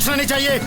बचना नहीं चाहिए।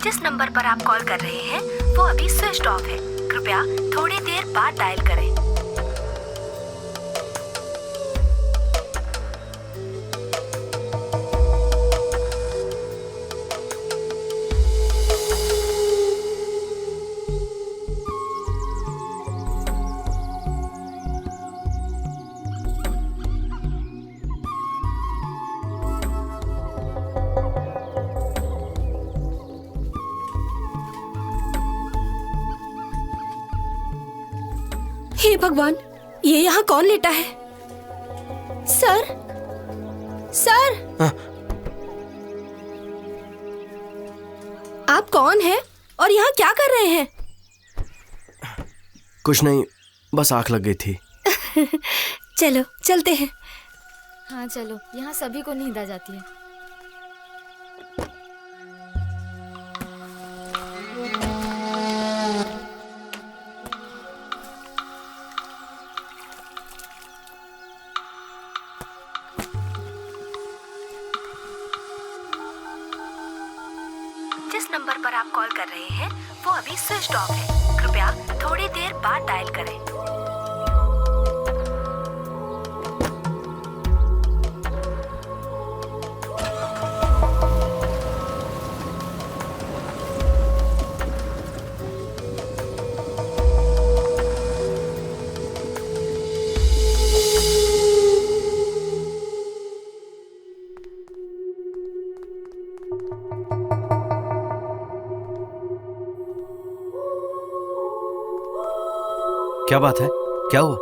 जिस नंबर पर आप कॉल कर रहे हैं वो अभी स्विच ऑफ है। कृपया थोड़ी देर बाद डायल करें। हे भगवान, ये यहाँ कौन लेटा है? सर, सर, आप कौन हैं और यहाँ क्या कर रहे हैं? कुछ नहीं, बस आंख लग गई थी। चलो चलते हैं। हाँ चलो, यहाँ सभी को नींद आ जाती है। जिस नंबर पर आप कॉल कर रहे हैं वो अभी स्विच ऑफ है। कृपया थोड़ी देर बाद डायल करें। क्या बात है? क्या हुआ?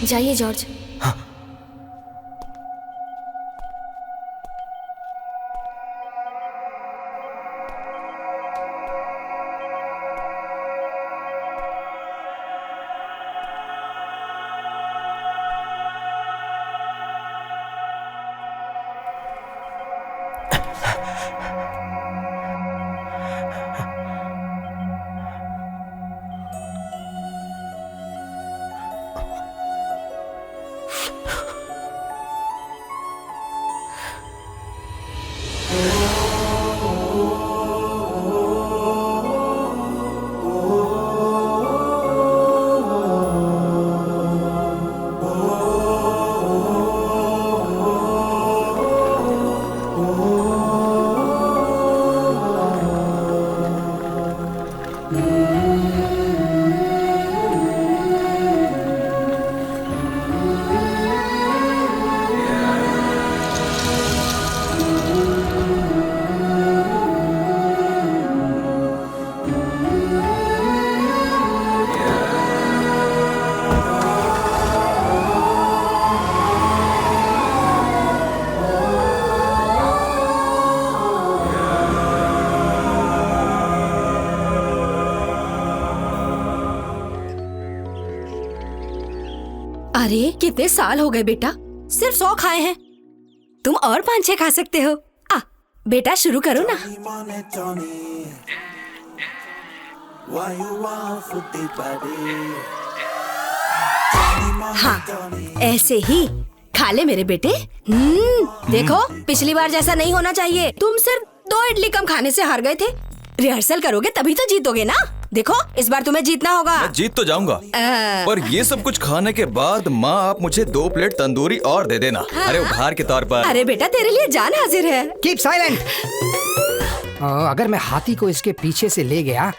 जाइए जॉर्ज। अरे कितने साल हो गए बेटा, सिर्फ 100 खाए हैं। तुम और 5-6 खा सकते हो। आ बेटा शुरू करो ना। हाँ ऐसे ही खा ले मेरे बेटे। देखो पिछली बार जैसा नहीं होना चाहिए। तुम सिर्फ 2 इडली कम खाने से हार गए थे। रिहर्सल करोगे तभी तो जीतोगे ना। देखो इस बार तुम्हें जीतना होगा। मैं जीत तो जाऊंगा, पर ये सब कुछ खाने के बाद माँ आप मुझे 2 प्लेट तंदूरी और दे देना। हाँ। अरे उपहार के तौर पर। अरे बेटा तेरे लिए जान हाजिर है। Keep silent. अगर मैं हाथी को इसके पीछे से ले गया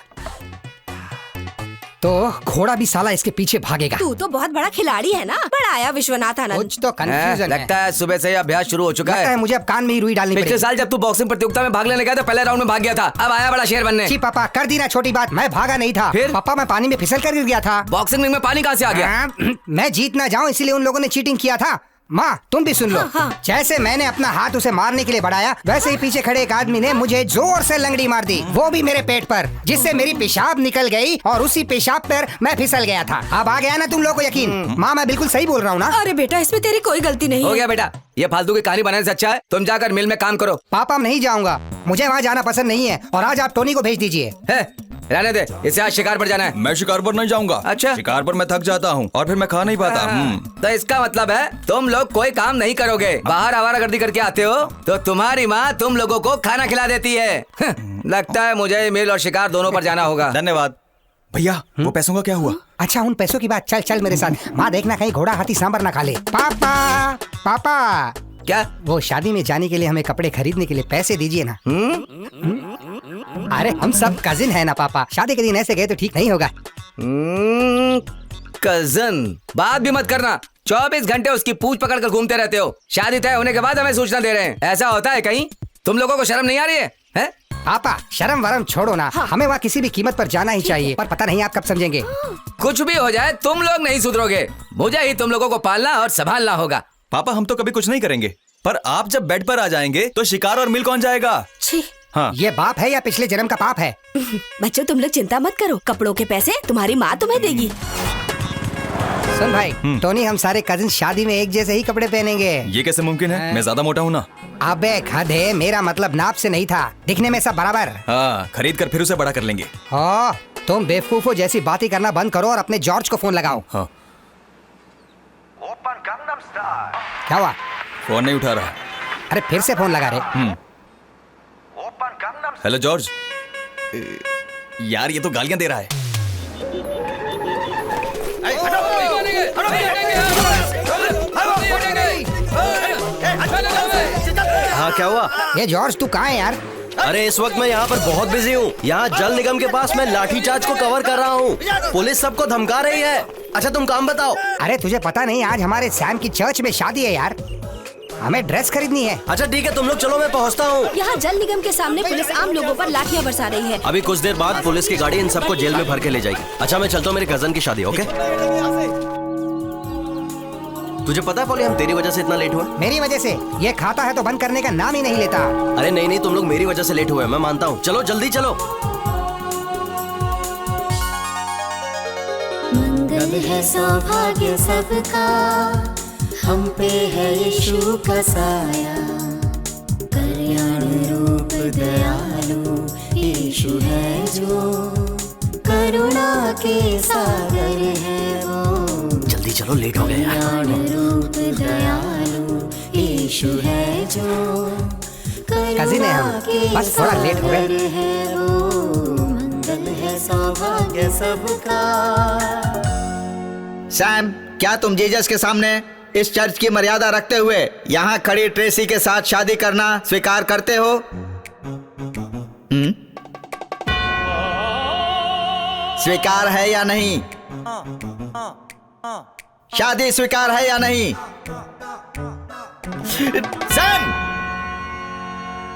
तो घोड़ा भी साला इसके पीछे भागेगा। तू तो बहुत बड़ा खिलाड़ी है ना। बड़ा आया विश्वनाथ आनंद। कुछ तो कंफ्यूजन है। लगता है सुबह से ही अभ्यास शुरू हो चुका लगता है मुझे अब कान में ही रुई डालनी पिछले पड़ेगी। साल जब तू बॉक्सिंग प्रतियोगिता में भाग लेने गया तो पहले राउंड में भाग गया था, अब आया बड़ा शेर बनने। जी पापा कर दी ना छोटी बात, मैं भागा नहीं था। फिर? पापा मैं पानी में फिसल कर गिर गया था। बॉक्सिंग रिंग में पानी कहाँ से आ गया? मैं जीत ना जाऊं इसलिए उन लोगों ने चीटिंग किया था। माँ तुम भी सुन लो। हाँ। जैसे मैंने अपना हाथ उसे मारने के लिए बढ़ाया, वैसे ही पीछे खड़े एक आदमी ने मुझे जोर से लंगड़ी मार दी, वो भी मेरे पेट पर, जिससे मेरी पेशाब निकल गई और उसी पेशाब पर मैं फिसल गया था। अब आ गया ना तुम लोगों को यकीन? माँ मैं बिल्कुल सही बोल रहा हूँ ना? अरे बेटा इसमें तेरी कोई गलती नहीं हो है। गया बेटा, ये फालतू की कहानी बनाने से अच्छा है तुम जाकर मिल में काम करो। पापा मैं नहीं जाऊंगा, मुझे वहाँ जाना पसंद नहीं है। और आज आप टोनी को भेज दीजिए। रहने दे, इसे आज शिकार पर जाना है। मैं शिकार पर नहीं जाऊंगा। अच्छा। शिकार पर मैं थक जाता हूँ और फिर मैं खा नहीं पाता। तो इसका मतलब है तुम लोग कोई काम नहीं करोगे, बाहर आवारागर्दी करके आते हो तो तुम्हारी माँ तुम लोगों को खाना खिला देती है। लगता है मुझे मिल और शिकार दोनों पर जाना होगा। धन्यवाद भैया। वो पैसों का क्या हुआ? अच्छा उन पैसों की बात, चल चल मेरे साथ। माँ देखना कहीं घोड़ा हाथी सांबर ना खा ले। पापा पापा क्या? वो शादी में जाने के लिए हमें कपड़े खरीदने के लिए पैसे दीजिए ना। अरे हम सब कजिन है ना पापा, शादी के दिन ऐसे गए तो ठीक नहीं होगा। कजन, बात भी मत करना। 24 घंटे उसकी पूंछ पकड़ कर घूमते रहते हो। शादी तय होने के बाद हमें सूचना दे रहे हैं, ऐसा होता है कहीं? तुम लोगों को शर्म नहीं आ रही है? पापा शर्म वरम छोड़ो ना। हाँ। हमें वहाँ किसी भी कीमत पर जाना ही चाहिए, पर पता नहीं आप कब समझेंगे। कुछ भी हो जाए तुम लोग नहीं सुधरोगे, मुझे ही तुम लोगों को पालना और संभालना होगा। पापा हम तो कभी कुछ नहीं करेंगे, पर आप जब बेड पर आ जाएंगे तो शिकार और मिल कौन जाएगा? हाँ। ये बाप है या पिछले जन्म का पाप है? बच्चों तुम लोग चिंता मत करो, कपड़ों के पैसे तुम्हारी माँ तुम्हें देगी। सुन भाई, टोनी हम सारे कजिन शादी में एक जैसे ही कपड़े पहनेंगे। ये कैसे मुमकिन है? मैं ज्यादा मोटा हूँ ना। अबे गधे, मेरा मतलब नाप से नहीं था, दिखने में सब बराबर। हाँ, खरीद कर फिर उसे बड़ा कर लेंगे। तुम बेवकूफो जैसी बातें करना बंद करो और अपने जॉर्ज को फोन लगाओ। हाँ। क्या हुआ? फोन नहीं उठा रहा। अरे फिर से फोन लगा रहे। Hello George. यार ये तो गालियां दे रहा है। हाँ क्या हुआ? ये जॉर्ज तू कहाँ है यार? अरे इस वक्त मैं यहाँ पर बहुत बिजी हूँ। यहाँ जल निगम के पास मैं लाठीचार्ज को कवर कर रहा हूँ। पुलिस सबको धमका रही है। अच्छा तुम काम बताओ। अरे तुझे पता नहीं आज हमारे सैम की चर्च में शादी है यार, हमें ड्रेस खरीदनी है। अच्छा ठीक है तुम लोग चलो, मैं पहुँचता हूँ। यहाँ जल निगम के सामने पुलिस आम लोगों पर लाठियाँ बरसा रही है। अभी कुछ देर बाद पुलिस की गाड़ी इन सबको जेल में भर के ले जाएगी। अच्छा मैं चलता हूँ, मेरी कजन की शादी। ओके तुझे पता है पॉली हम तेरी वजह से इतना लेट हुआ? मेरी वजह से? ये खाता है तो बंद करने का नाम ही नहीं लेता। अरे नहीं नहीं, तुम लोग मेरी वजह से लेट हुए, मैं मानता हूँ। चलो जल्दी चलो। मंगल है सौभाग्य सबका, हम पे है यीशु का साया, कल्याण रूप चलो, लेट हो गए यार। कल्याण रूप दयालु यीशु है जो कजिन है हम, बस थोड़ा लेट हो गए। है वो मंगल है सौभाग्य सबका। सैम, क्या तुम जीसस के सामने इस चर्च की मर्यादा रखते हुए यहाँ खड़ी ट्रेसी के साथ शादी करना स्वीकार करते हो? स्वीकार है या नहीं? शादी स्वीकार है या नहीं? सैम,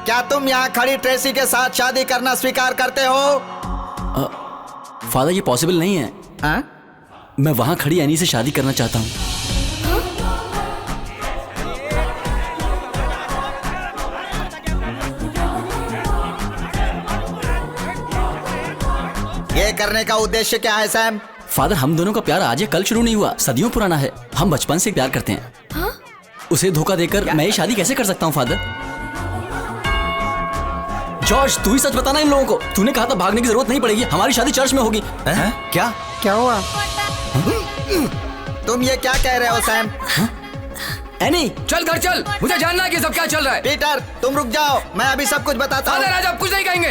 क्या तुम यहाँ खड़ी ट्रेसी के साथ शादी करना स्वीकार करते हो? फादर, ये पॉसिबल नहीं है। हाँ? मैं वहाँ खड़ी एनी से शादी करना चाहता हूँ। ये करने का उद्देश्य क्या है सैम? फादर, हम दोनों का प्यार आज या कल शुरू नहीं हुआ, सदियों पुराना है। हम बचपन से प्यार करते हैं। हाँ? उसे धोखा देकर मैं ये शादी कैसे कर सकता हूँ फादर? जॉर्ज, तू ही सच बताना इन लोगों को। तूने कहा था भागने की जरूरत नहीं पड़ेगी, हमारी शादी चर्च में होगी। क्या क्या हुआ? तुम ये क्या कह रहे हो सैम? एनी, चल घर चल, मुझे जानना है कि सब क्या चल रहा है। पीटर, तुम रुक जाओ, मैं अभी सब कुछ बताता हूँ। फादर, आज आप कुछ नहीं कहेंगे,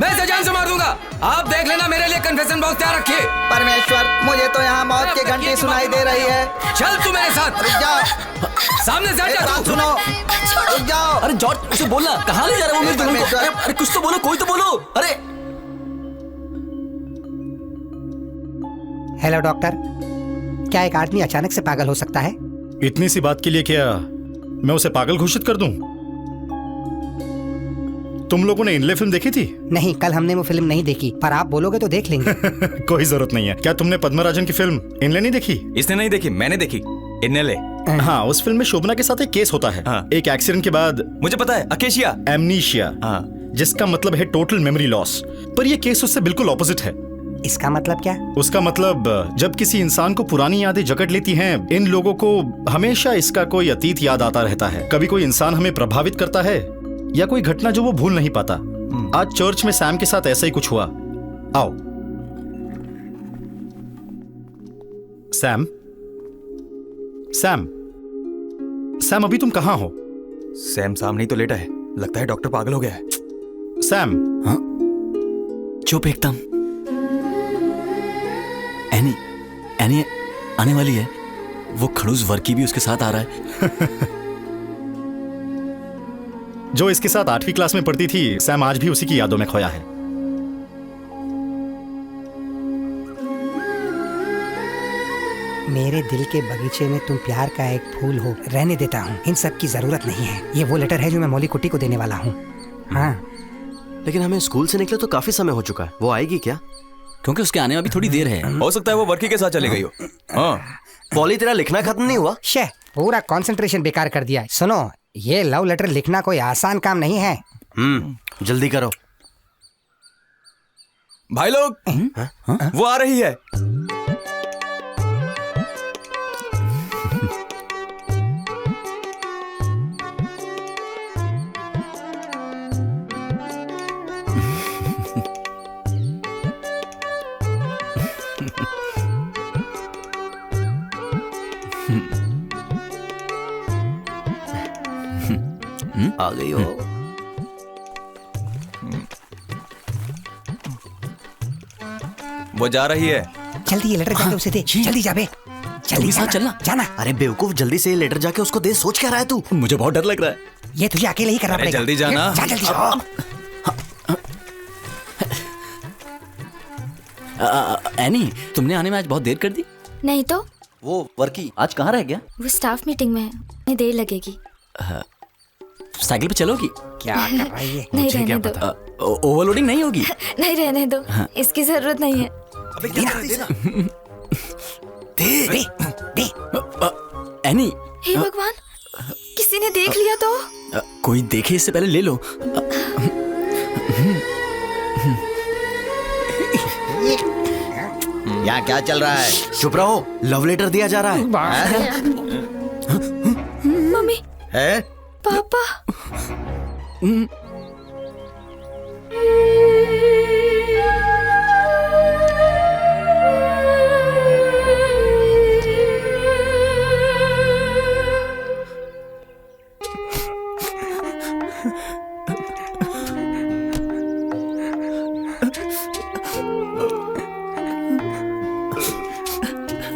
मैं इसे जान से मार दूंगा। आप देख लेना, मेरे लिए कन्फेशन बॉक्स तैयार रखिए। परमेश्वर, मुझे तो यहाँ मौत की घंटी सुनाई दे रही है। चल तू मेरे साथ, रुक जाओ, सामने से हट मेरी जा बात तू। सुनो, रुक जाओ। अरे जॉर्ज, उसे बोलना, कहाँ ले जा रहा है वो मेरे दोनों को? अरे कुछ तो बोलो, कोई तो बोलो। अरे हेलो डॉक्टर, क्या एक आदमी अचानक से पागल हो सकता है? इतनी सी बात के लिए क्या मैं उसे पागल घोषित कर दूं? तुम लोगों ने इनले फिल्म देखी थी? नहीं, कल हमने वो फिल्म नहीं देखी, पर आप बोलोगे तो देख लेंगे। कोई जरूरत नहीं है। क्या तुमने पद्मराजन की फिल्म इनले नहीं देखी? इसने नहीं देखी, मैंने देखी। इन्नेले। हाँ, उस फिल्म में शोभना के साथ एक केस होता है। हाँ। एक एक्सीडेंट के बाद मुझे पता है, अकेशिया। एमनीशिया, हाँ। जिसका मतलब है टोटल मेमोरी लॉस। पर यह केस उससे बिल्कुल ऑपोजिट है। इसका मतलब क्या? उसका मतलब जब किसी इंसान को पुरानी यादें जकड़ लेती हैं, इन लोगों को हमेशा इसका कोई अतीत याद आता रहता है। कभी कोई इंसान हमें प्रभावित करता है या कोई घटना जो वो भूल नहीं पाता। आज चर्च में सैम के साथ ऐसा ही कुछ हुआ। आओ सैम। सैम, सैम, अभी तुम कहाँ हो? सैम सामने ही तो लेटा है, लगता है डॉक्टर पागल हो गया है। सैम। हाँ? चुप एकदम। एनी, एनी आने वाली है। वो खड़ूस वर्की भी उसके साथ आ रहा है। जो इसके साथ 8वीं क्लास में पढ़ती थी, सैम आज भी उसी की यादों में खोया है। मेरे दिल के बगीचे में तुम प्यार का एक फूल हो, रहने देता हूँ। इन सब की जरूरत नहीं है। ये वो लेटर है जो मैं मौली कुट्टी को देने वाला हूँ। हाँ, लेकिन हमें स्कूल से निकले तो काफी समय हो चुका है। वो आएगी क्या? क्योंकि उसके आने में अभी थोड़ी देर है। हो सकता है वो वर्की के साथ चली गई हो। हाँ। पॉली, तेरा लिखना खत्म नहीं हुआ? शे, पूरा कंसंट्रेशन बेकार कर दिया। सुनो, ये लव लेटर लिखना कोई आसान काम नहीं है। जल्दी करो भाई लोग। वो आ रही है। आ गई हो। वो जा रही है। जल्दी ये लेटर जाके उसे दे। जल्दी जा बे, जल्दी साथ चलना। जाना। अरे बेवकूफ, जल्दी से ये लेटर जाके उसको दे। सोच क्या रहा है तू? मुझे बहुत डर लग रहा है। ये तुझे अकेले ही करना अरे पड़ेगा। जल्दी जाना। जा जल्दी जा। एनी, तुमने आने में आज बहुत देर कर दी। नहीं तो वो वर्की आज कहाँ रह गया? वो स्टाफ मीटिंग में है, उन्हें देर लगेगी। साइकिल पे चलोगी? क्या कर रहा है ये? नहीं रहने दो। ओवरलोडिंग नहीं होगी? नहीं रहने दो, इसकी जरूरत नहीं है। अबे देना, देना। दे दे। एनी, हे भगवान, किसी ने देख लिया तो? कोई देखे इससे पहले ले लो। यहाँ क्या चल रहा है? चुप रहो, लव लेटर दिया जा रहा है। मम्मी, है? पापा।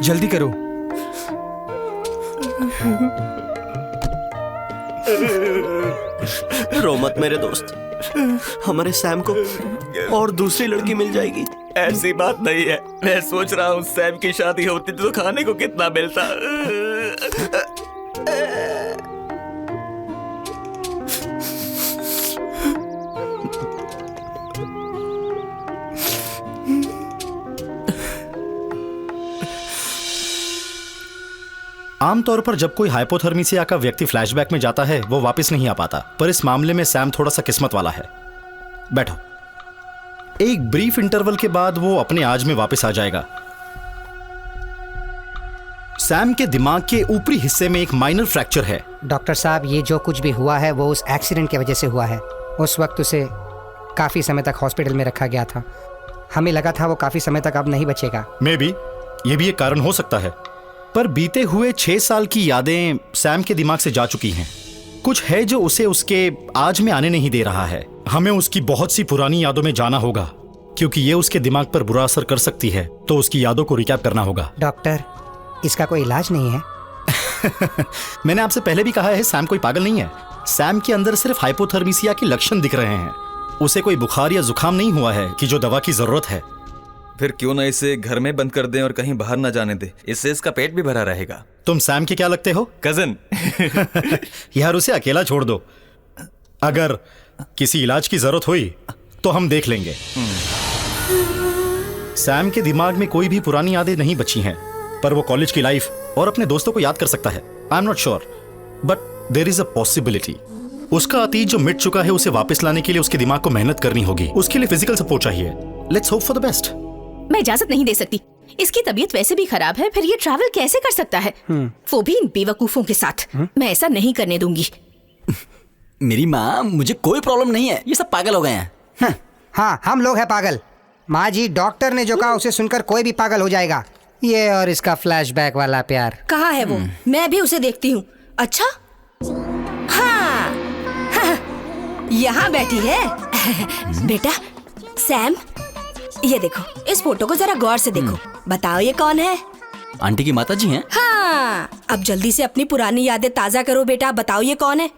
जल्दी करो। रो मत मेरे दोस्त, हमारे सैम को और दूसरी लड़की मिल जाएगी। ऐसी बात नहीं है। मैं सोच रहा हूँ सैम की शादी होती तो खाने को कितना मिलता। आमतौर पर जब कोई हाइपोथर्मिसिया का व्यक्ति फ्लैशबैक में जाता है वो वापस नहीं आ पाता, पर इस मामले में सैम थोड़ा सा किस्मत वाला है। बैठो। एक ब्रीफ इंटरवल के बाद वो अपने आज में वापस आ जाएगा। सैम के दिमाग के ऊपरी हिस्से में एक माइनर फ्रैक्चर है। डॉक्टर साहब, ये जो कुछ भी हुआ है वो उस एक्सीडेंट की वजह से हुआ है। उस वक्त उसे काफी समय तक हॉस्पिटल में रखा गया था। हमें लगा था वो काफी समय तक अब नहीं बचेगा। मे बी ये भी एक कारण हो सकता है, पर बीते हुए 6 साल की यादें सैम के दिमाग से जा चुकी हैं। कुछ है जो उसे उसके आज में आने नहीं दे रहा है। हमें उसकी बहुत सी पुरानी यादों में जाना होगा, क्योंकि ये उसके दिमाग पर बुरा असर कर सकती है। तो उसकी यादों को रिकैप करना होगा। डॉक्टर, इसका कोई इलाज नहीं है? मैंने आपसे पहले भी कहा है, सैम कोई पागल नहीं है। सैम के अंदर सिर्फ हाइपोथर्मिसिया के लक्षण दिख रहे हैं। उसे कोई बुखार या जुकाम नहीं हुआ है कि जो दवा की जरूरत है। फिर क्यों ना इसे घर में बंद कर दें और कहीं बाहर ना जाने दे। इससे इसका पेट भी भरा रहेगा। तुम सैम के क्या लगते हो? कजन। यार उसे अकेला छोड़ दो। अगर किसी इलाज की जरूरत हुई तो हम देख लेंगे। सैम के दिमाग में कोई भी पुरानी यादें नहीं बची हैं, पर वो कॉलेज की लाइफ और अपने दोस्तों को याद कर सकता है। I am not sure, but there is a possibility. उसका अतीत जो मिट चुका है उसे वापस लाने के लिए उसके दिमाग को मेहनत करनी होगी। उसके लिए फिजिकल सपोर्ट चाहिए। Let's hope for the best. मैं इजाजत नहीं दे सकती। इसकी तबीयत वैसे भी खराब है, फिर ये ट्रैवल कैसे कर सकता है? वो भी इन बेवकूफों के साथ। मैं ऐसा नहीं करने दूंगी। मेरी माँ, मुझे कोई प्रॉब्लम नहीं है। ये सब पागल हो गए हैं। हाँ, हम लोग हैं पागल। माँ जी, डॉक्टर ने जो कहा उसे सुनकर कोई भी पागल हो जाएगा। ये और इसका फ्लैशबैक वाला प्यार। कहाँ है वो? मैं भी उसे देखती हूँ। अच्छा, हाँ, यहाँ बैठी है। बेटा सैम, ये देखो, इस फोटो को जरा गौर से देखो। बताओ ये कौन है? आंटी की माता जी हैं। हाँ, अब जल्दी से अपनी पुरानी यादें ताजा करो बेटा। बताओ ये कौन है?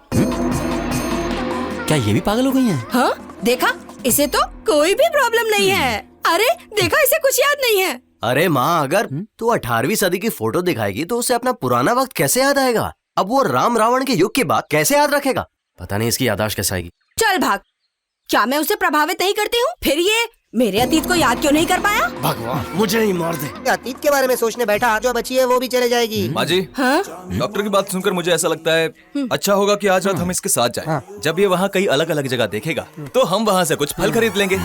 क्या ये भी पागल हो गई हैं? हाँ, देखा, इसे तो कोई भी प्रॉब्लम नहीं है। अरे देखा, इसे कुछ याद नहीं है। अरे माँ, अगर तू 18वीं सदी की फोटो दिखाएगी तो उसे अपना पुराना वक्त कैसे याद आएगा? अब वो राम रावण के युग की बात कैसे याद रखेगा? पता नहीं इसकी याददाश्त कैसे आएगी। चल भाग। क्या मैं उसे प्रभावित नहीं करती हूँ? फिर ये मेरे अतीत को याद क्यों नहीं कर पाया? भगवान, मुझे नहीं मार दे। अतीत के बारे में सोचने बैठा, जो बची है वो भी चले जाएगी। माँ जी, हाँ? डॉक्टर की बात सुनकर मुझे ऐसा लगता है अच्छा होगा कि आज रात हम इसके साथ जाएं। जब ये वहाँ कई अलग अलग जगह देखेगा तो हम वहाँ से कुछ फल खरीद लेंगे।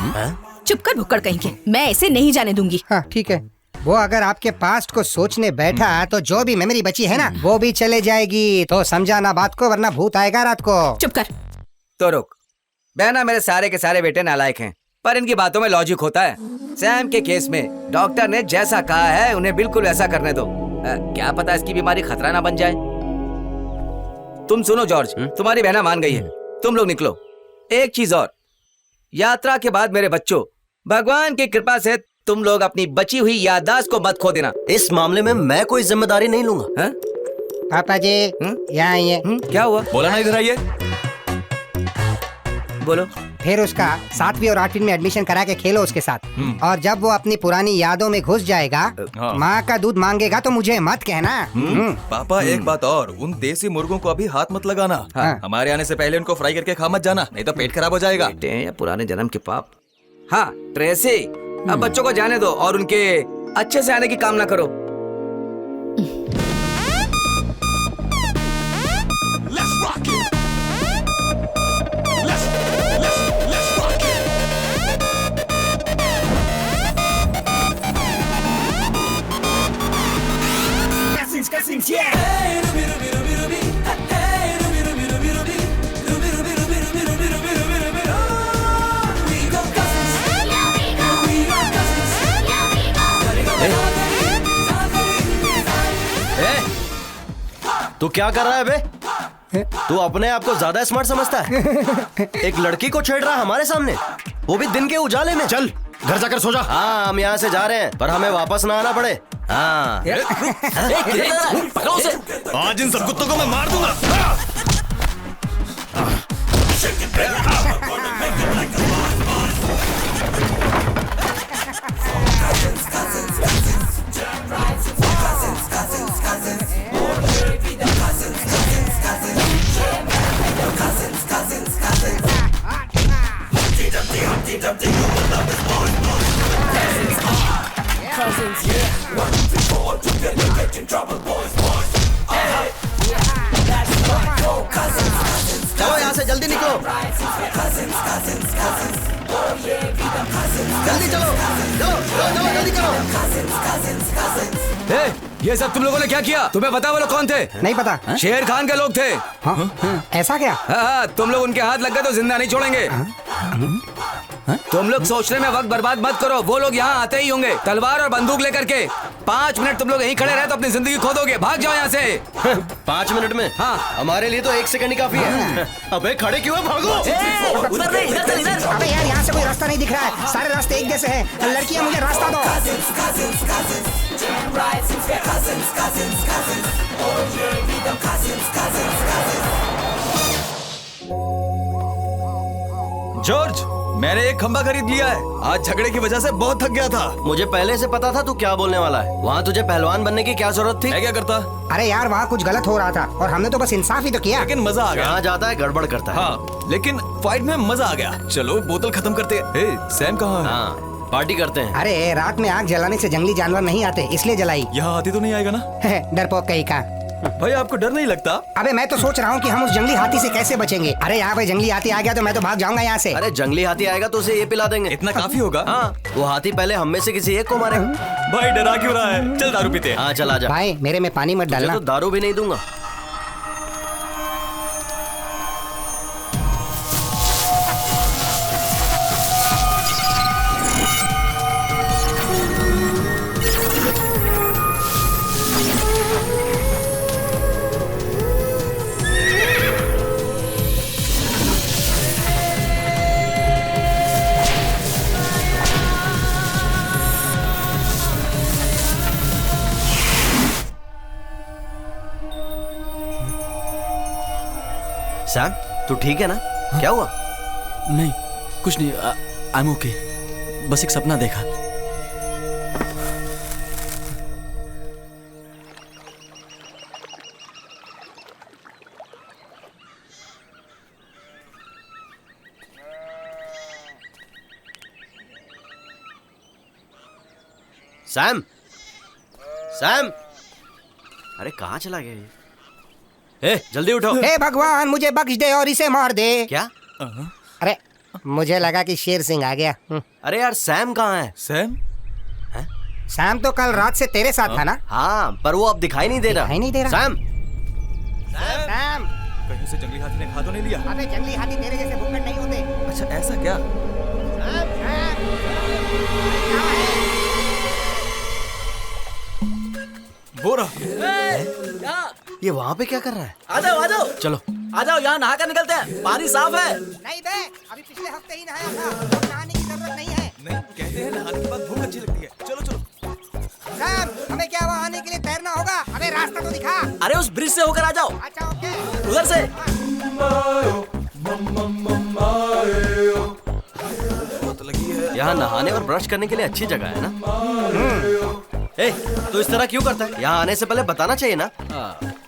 चुप कर भुक्कड़ कहेंगे। मैं इसे नहीं जाने दूंगी। हाँ ठीक है। वो अगर आपके पास्ट को सोचने बैठा तो जो भी मेमोरी बची है ना वो भी चले जाएगी। तो समझा ना बात को, वरना भूत आएगा रात को। चुप कर। तो रुक। बहना, मेरे सारे के सारे बेटे नालायक हैं, पर इनकी बातों में लॉजिक होता है। सैम के केस में डॉक्टर ने जैसा कहा है उन्हें बिल्कुल वैसा करने दो। क्या पता इसकी बीमारी खतरा ना बन जाए। तुम सुनो जॉर्ज, तुम्हारी बहना मान गई है, तुम लोग निकलो। एक चीज और, यात्रा के बाद मेरे बच्चों, भगवान की कृपा से तुम लोग अपनी बची हुई याददाश्त को मत खो देना। इस मामले में मैं कोई जिम्मेदारी नहीं लूंगा। पापा जी यहाँ आइए। क्या हुआ? बोला ना, इधर आइए। बोलो। फिर उसका 7वीं और 8वीं में एडमिशन करा के खेलो उसके साथ। और जब वो अपनी पुरानी यादों में घुस जाएगा, माँ का दूध मांगेगा तो मुझे मत कहना। पापा एक बात और, उन देसी मुर्गों को अभी हाथ मत लगाना। हमारे आने से पहले उनको फ्राई करके खा मत जाना, नहीं तो पेट खराब हो जाएगा। पुराने जन्म के पाप। हाँ ट्रेसी, अब बच्चों को जाने दो और उनके अच्छे से आने की कामना करो। तू क्या कर रहा है बे? तू अपने आप को ज्यादा स्मार्ट समझता है? एक लड़की को छेड़ रहा है हमारे सामने, वो भी दिन के उजाले में। चल घर जाकर सो जा। हाँ, हम यहाँ से जा रहे हैं, पर हमें वापस ना आना पड़े। हाँ। आज इन सब कुत्तों को मैं मार दूंगा। चलो यहाँ से जल्दी निकलो। जल्दी चलो, चलो चलो चलो जल्दी करो। ये सब तुम लोगों ने क्या किया? तुम्हें पता वो लोग कौन थे? नहीं पता। शेर खान के लोग थे। ऐसा क्या? हाँ, तुम लोग उनके हाथ लग गए तो जिंदा नहीं छोड़ेंगे। तुम लोग सोचने में वक्त बर्बाद मत करो, वो लोग यहाँ आते ही होंगे तलवार और बंदूक लेकर के। 5 मिनट तुम लोग यहीं खड़े रहे तो अपनी जिंदगी खो दोगे। भाग जाओ यहाँ से। 5 मिनट में? हाँ, हमारे लिए तो 1 सेकंड ही काफी है। अबे खड़े क्यों है? भागो। उधर नहीं, इधर चल, इधर। अबे यार, यहाँ से कोई रास्ता नहीं दिख रहा है, सारे रास्ते एक जैसे हैं। लड़कियाँ, मुझे रास्ता दो। जॉर्ज, मैंने एक खंबा खरीद लिया है। आज झगड़े की वजह से बहुत थक गया था। मुझे पहले से पता था तू क्या बोलने वाला है। वहाँ तुझे पहलवान बनने की क्या जरूरत थी? मैं क्या करता? अरे यार, वहाँ कुछ गलत हो रहा था और हमने तो बस इंसाफ ही तो किया। लेकिन मजा आ गया। जहाँ जाता है गड़बड़ करता है। हाँ, लेकिन फाइट में मजा आ गया। चलो बोतल खत्म करते हैं। सैम कहाँ है? हाँ, पार्टी करते हैं। अरे रात में आग जलाने से जंगली जानवर नहीं आते, इसलिए जलाई। यहाँ आती तो नहीं आएगा ना? डरपोक कहीं का। भाई आपको डर नहीं लगता? अबे मैं तो सोच रहा हूँ कि हम उस जंगली हाथी से कैसे बचेंगे। अरे यहाँ पे जंगली हाथी आ गया तो मैं तो भाग जाऊंगा यहाँ से। अरे जंगली हाथी आएगा तो उसे ये पिला देंगे। इतना काफी होगा? हाँ, वो हाथी पहले हम में से किसी एक को मारे। भाई डरा क्यों रहा है? चल दारू पीते हैं। हाँ चल आजा। भाई मेरे में पानी मत डालना। तो दारू भी नहीं दूंगा। सैम, तू ठीक है ना? क्या हुआ? नहीं, कुछ नहीं। I am okay. बस एक सपना देखा। सैम, सैम, अरे कहाँ चला गया ये? जल्दी उठो। हे भगवान, मुझे बख्श दे और इसे मार दे। क्या? अरे मुझे लगा कि शेर सिंह आ गया। अरे यार, सैम कहाँ है? सैम? सैम तो कल रात से तेरे साथ था ना? हाँ, पर वो अब दिखाई नहीं दे रहा। दिखाई नहीं दे रहा। सैम, सैम, कहीं से जंगली हाथी ने खा तो नहीं लिया? अबे जंगली हाथी तेरे जैसे भुक्कड़ नहीं होते। अच्छा ऐसा क्या? वो रहा। ये वहाँ पे क्या कर रहा है? आ जाओ, आ जाओ, चलो आ जाओ, यहाँ नहा कर निकलते हैं। पानी साफ है। नहीं बे, अभी पिछले हफ्ते ही नहाया था, अब नहाने की जरूरत नहीं है। नहीं, कहते हैं नहाने के बाद भूख अच्छी लगती है। चलो चलो। सैम, हमें क्या वहाँ आने के लिए तैरना होगा? अबे रास्ता तो दिखा। अरे उस ब्रिज से होकर आ जाओ। अच्छा ओके। उधर से। यहाँ नहाने और ब्रश करने के लिए अच्छी जगह है ना? ए, तो इस तरह क्यों करता है? यहाँ आने से पहले बताना चाहिए ना?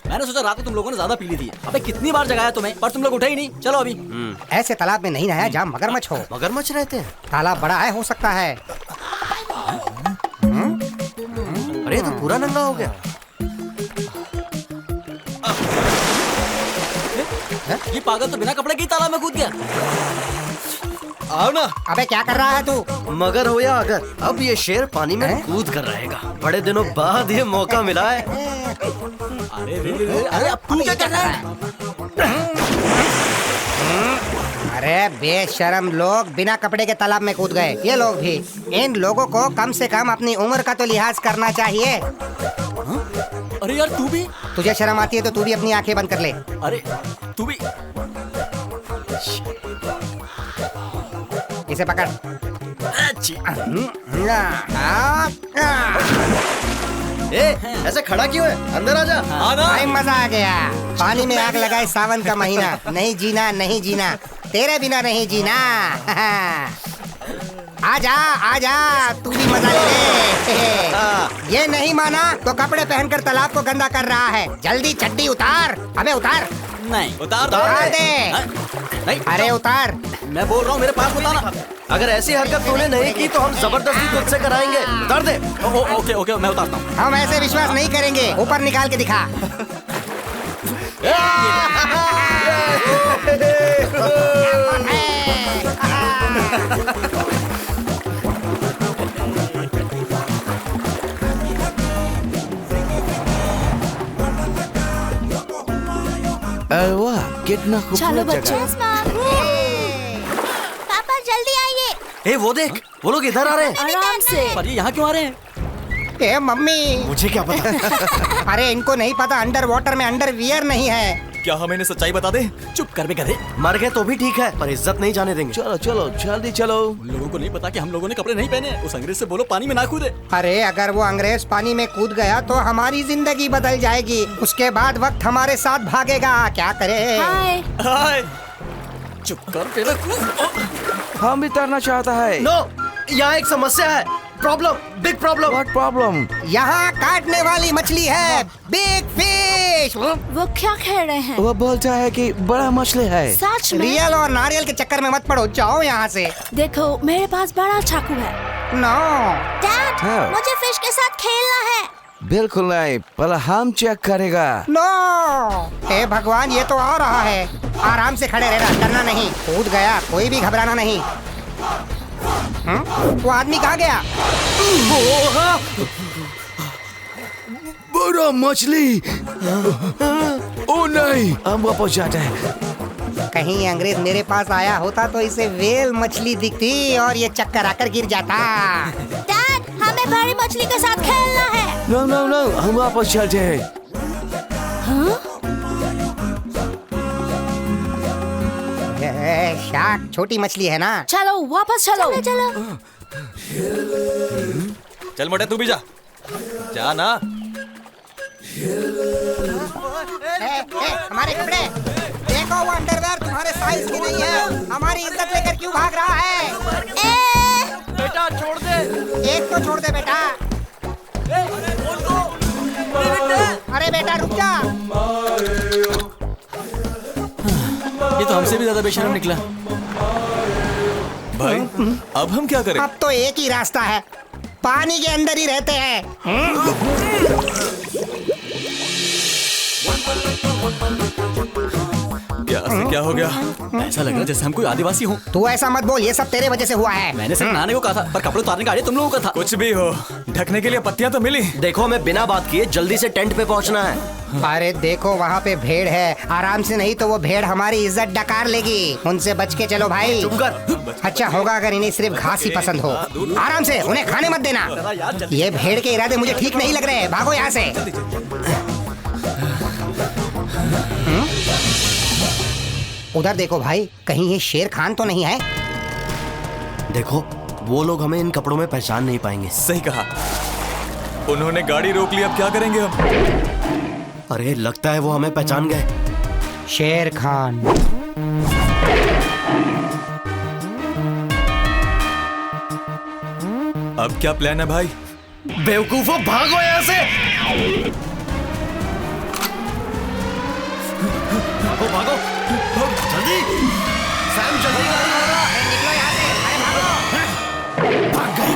मैंने सोचा रात को तुम लोगों ने ज्यादा पी ली थी। अबे कितनी बार जगाया तुम्हें, पर तुम लोग उठे ही नहीं। चलो अभी। ऐसे तालाब में नहीं नहाया जहाँ मगरमच्छ हो। मगरमच्छ रहते हैं? तालाब बड़ा है, हो सकता है। अरे तो पूरा नंगा हो गया। ये पागल तो बिना कपड़े के तालाब में कूद गया। आओ ना। अबे क्या कर रहा है तू? मगर हो या अगर, अब ये शेर पानी में कूद कर रहेगा। बड़े दिनों बाद ये मौका मिला है। अरे अब तू क्या कर रहा है? अरे बेशरम लोग बिना कपड़े के तालाब में कूद गए। ये लोग भी, इन लोगों को कम से कम अपनी उम्र का तो लिहाज करना चाहिए। अरे यार तू भी। तुझे शर्म आती है तो तू भी अपनी आंखें बंद कर ले। अरे तू भी। इसे पकड़। ऐसे खड़ा क्यों है? अंदर आ जा। भाई मजा आ गया। पानी में आग लगाए सावन का महीना। नहीं जीना नहीं जीना, तेरे बिना नहीं जीना। आजा आजा, तू भी मजा ले। ये नहीं माना तो कपड़े पहनकर तालाब को गंदा कर रहा है। जल्दी चड्डी उतार। अबे उतार। नहीं उतार दे। नहीं अरे उतार। मैं बोल रहा हूँ मेरे पास बताना। अगर ऐसी हरकत तूने नहीं की तो हम जबरदस्ती तुझसे कराएंगे। उतार दे। ओके ओके मैं उतारता हूँ। हम ऐसे विश्वास नहीं करेंगे। ऊपर निकाल के दिखा। वाह कितना चलो खूबसूरत बच्चों। जगह। पापा जल्दी आइए। ए वो देख, वो लोग इधर आ रहे हैं। आराम से। पर ये यहाँ क्यों आ रहे हैं? ए मम्मी, मुझे क्या पता। अरे इनको नहीं पता अंडर वाटर में अंडरवियर नहीं है। क्या हम इन्हें सच्चाई बता दें? चुप कर बे गधे। मर गए तो भी ठीक है, पर इज्जत नहीं जाने देंगे। चलो चलो जल्दी चलो। उन लोगों को नहीं पता कि हम लोगों ने कपड़े नहीं पहने। उस अंग्रेज से बोलो पानी में ना कूदे। अरे अगर वो अंग्रेज पानी में कूद गया तो हमारी जिंदगी बदल जाएगी। उसके बाद वक्त हमारे साथ भागेगा। क्या करे? हाय। हाय। चुप कर तेरे। हम भी तैरना चाहता है। नो, यहाँ एक समस्या है। Problem, big problem. What problem? यहाँ काटने वाली मछली है। Big fish. वो क्या कह रहे हैं? वो बोलता है कि बड़ा मछली है। सच में? रियल और नारियल के चक्कर में मत पड़ो, जाओ यहाँ से। देखो मेरे पास बड़ा चाकू है। नो डैड, हाँ। मुझे फिश के साथ खेलना है। बिल्कुल नहीं, पहले हम चेक करेगा। नो। हे भगवान, ये तो आ रहा है। आराम से खड़े रहना, डरना नहीं। कूद गया, कोई भी घबराना नहीं। वो आदमी कहाँ गया? बड़ा मछली। ओ नहीं, हम वापस जाते हैं। कहीं अंग्रेज मेरे पास आया होता तो इसे वेल मछली दिखती और ये चक्कर आकर गिर जाता। डैड, हमें बड़ी मछली के साथ खेलना है। नो नो नो, हम वापस चलते हैं। शार्क छोटी मछली है ना? चलो वापस चलो। चलो चल मोटे तू भी जा। जा ना। हमारे कपड़े देखो, वो अंडरवेयर तुम्हारे साइज के नहीं है। हमारी इज्जत लेकर क्यों भाग रहा है? बेटा छोड़ दे। एक तो छोड़ दे बेटा। अरे बेटा रुक जा। ये तो हमसे भी ज्यादा बेशर्म निकला। भाई अब हम क्या करें? अब तो एक ही रास्ता है, पानी के अंदर ही रहते हैं। क्या हो गया? ऐसा लग रहा है जैसे हम कोई आदिवासी हो। तू ऐसा मत बोल, ये सब तेरे वजह से हुआ है। मैंने सिर्फ नहाने को कहा था, पर कपड़े उतारने का आइडिया तुम लोगों का था। कुछ भी हो, ढकने के लिए पत्तियां तो मिली। देखो, हमें बिना बात किए जल्दी से टेंट पे पहुंचना है। अरे देखो, वहाँ पे भेड़ है। आराम से, नहीं तो वो भेड़ हमारी इज्जत डकार लेगी। उनसे बच के चलो भाई। चुप कर। अच्छा होगा अगर इन्हें सिर्फ घास ही पसंद हो। आराम से, उन्हें खाने मत देना। ये भेड़ के इरादे मुझे ठीक नहीं लग रहे। भागो यहाँ से। उधर देखो भाई, कहीं ये शेर खान तो नहीं है? देखो, वो लोग हमें इन कपड़ों में पहचान नहीं पाएंगे। सही कहा। उन्होंने गाड़ी रोक ली, अब क्या करेंगे हम? अरे लगता है वो हमें पहचान गए। शेर खान। अब क्या प्लान है भाई? बेवकूफों, भागो यहाँ से। भागो भागो जल्दी। सैम जल्दी गाड़ी लगा। निकलो यहाँ से। अरे भागो। भाग गए।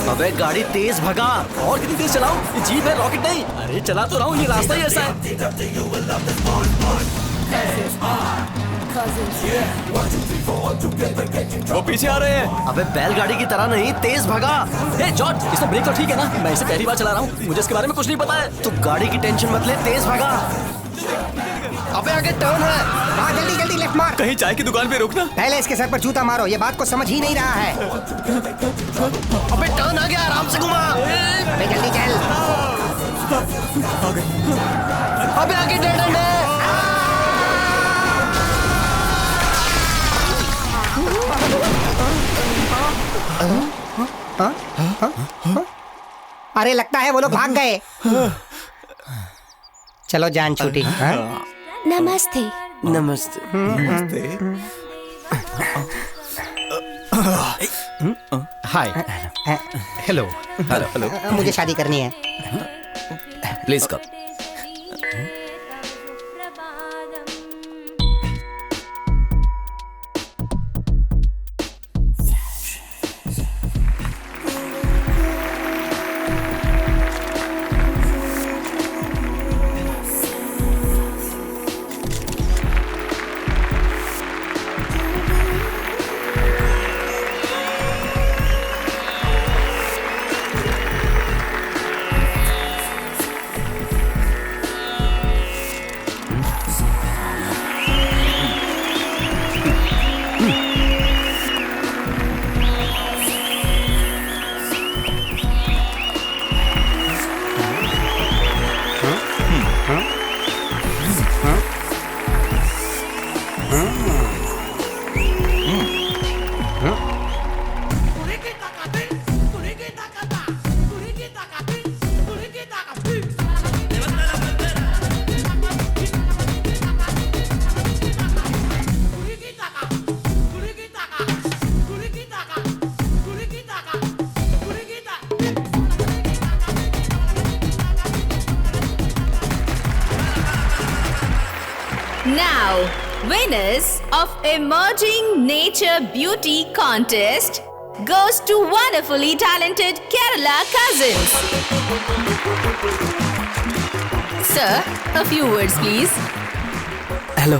अबे गाड़ी तेज भगा। और कितनी तेज चलाऊं? ये जीप है, रॉकेट नहीं। अरे चला तो रहा हूँ, ये रास्ता ही ऐसा है। वो पीछे आ रहे हैं। अबे बैलगाड़ी की तरह नहीं, तेज भगा। ए जॉर्ज, इसमें ब्रेक तो ठीक है ना? मैं इसे पहली बार चला रहा हूँ, मुझे इसके बारे में कुछ नहीं पता है। तू गाड़ी की टेंशन मत ले, तेज भगा। अबे आगे टर्न है। हाँ जल्दी जल्दी लेफ्ट मार। कहीं चाय की दुकान पे रुकना। पहले इसके सर पर जूता मारो, ये बात को समझ ही नहीं रहा है। अबे टर्न आ गया, आराम से घुमा। अबे जल्दी चल। अबे आगे डेड एंड है। अरे लगता है वो लोग भाग गए। चलो जान छूटी। नमस्ते। नमस्ते। हाय। हेलो। हेलो। मुझे शादी करनी है। Please come. Now, winners of Emerging Nature Beauty Contest goes to wonderfully talented Kerala Cousins. Sir, a few words please. Hello,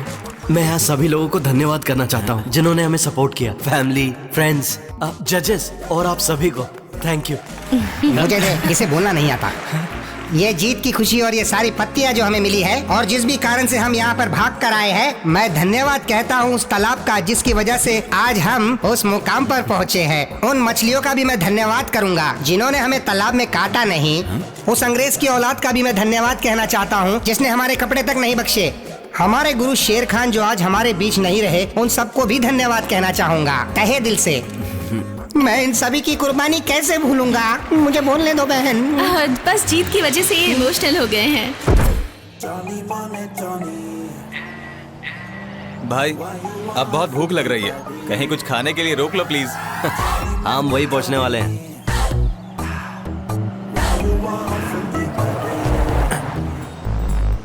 मैं यहाँ सभी लोगों को धन्यवाद करना चाहता हूँ जिन्होंने हमें सपोर्ट किया। फैमिली, फ्रेंड्स, जजेस और आप सभी को थैंक यू। मुझे इसे बोलना नहीं आता। ये जीत की खुशी और ये सारी पत्तियां जो हमें मिली है और जिस भी कारण से हम यहाँ पर भाग कर आए हैं, मैं धन्यवाद कहता हूँ उस तालाब का जिसकी वजह से आज हम उस मुकाम पर पहुँचे हैं। उन मछलियों का भी मैं धन्यवाद करूँगा जिन्होंने हमें तालाब में काटा नहीं। उस अंग्रेज की औलाद का भी मैं धन्यवाद कहना चाहता हूँ जिसने हमारे कपड़े तक नहीं बख्शे। हमारे गुरु शेर खान जो आज हमारे बीच नहीं रहे, उन सबको भी धन्यवाद कहना चाहूँगा तहे दिल से। मैं इन सभी की कुर्बानी कैसे भूलूंगा? मुझे बोलने दो बहन। बस जीत की वजह से ये इमोशनल हो गए हैं। भाई, अब बहुत भूख लग रही है, कहीं कुछ खाने के लिए रोक लो प्लीज। हम वही पहुंचने वाले हैं।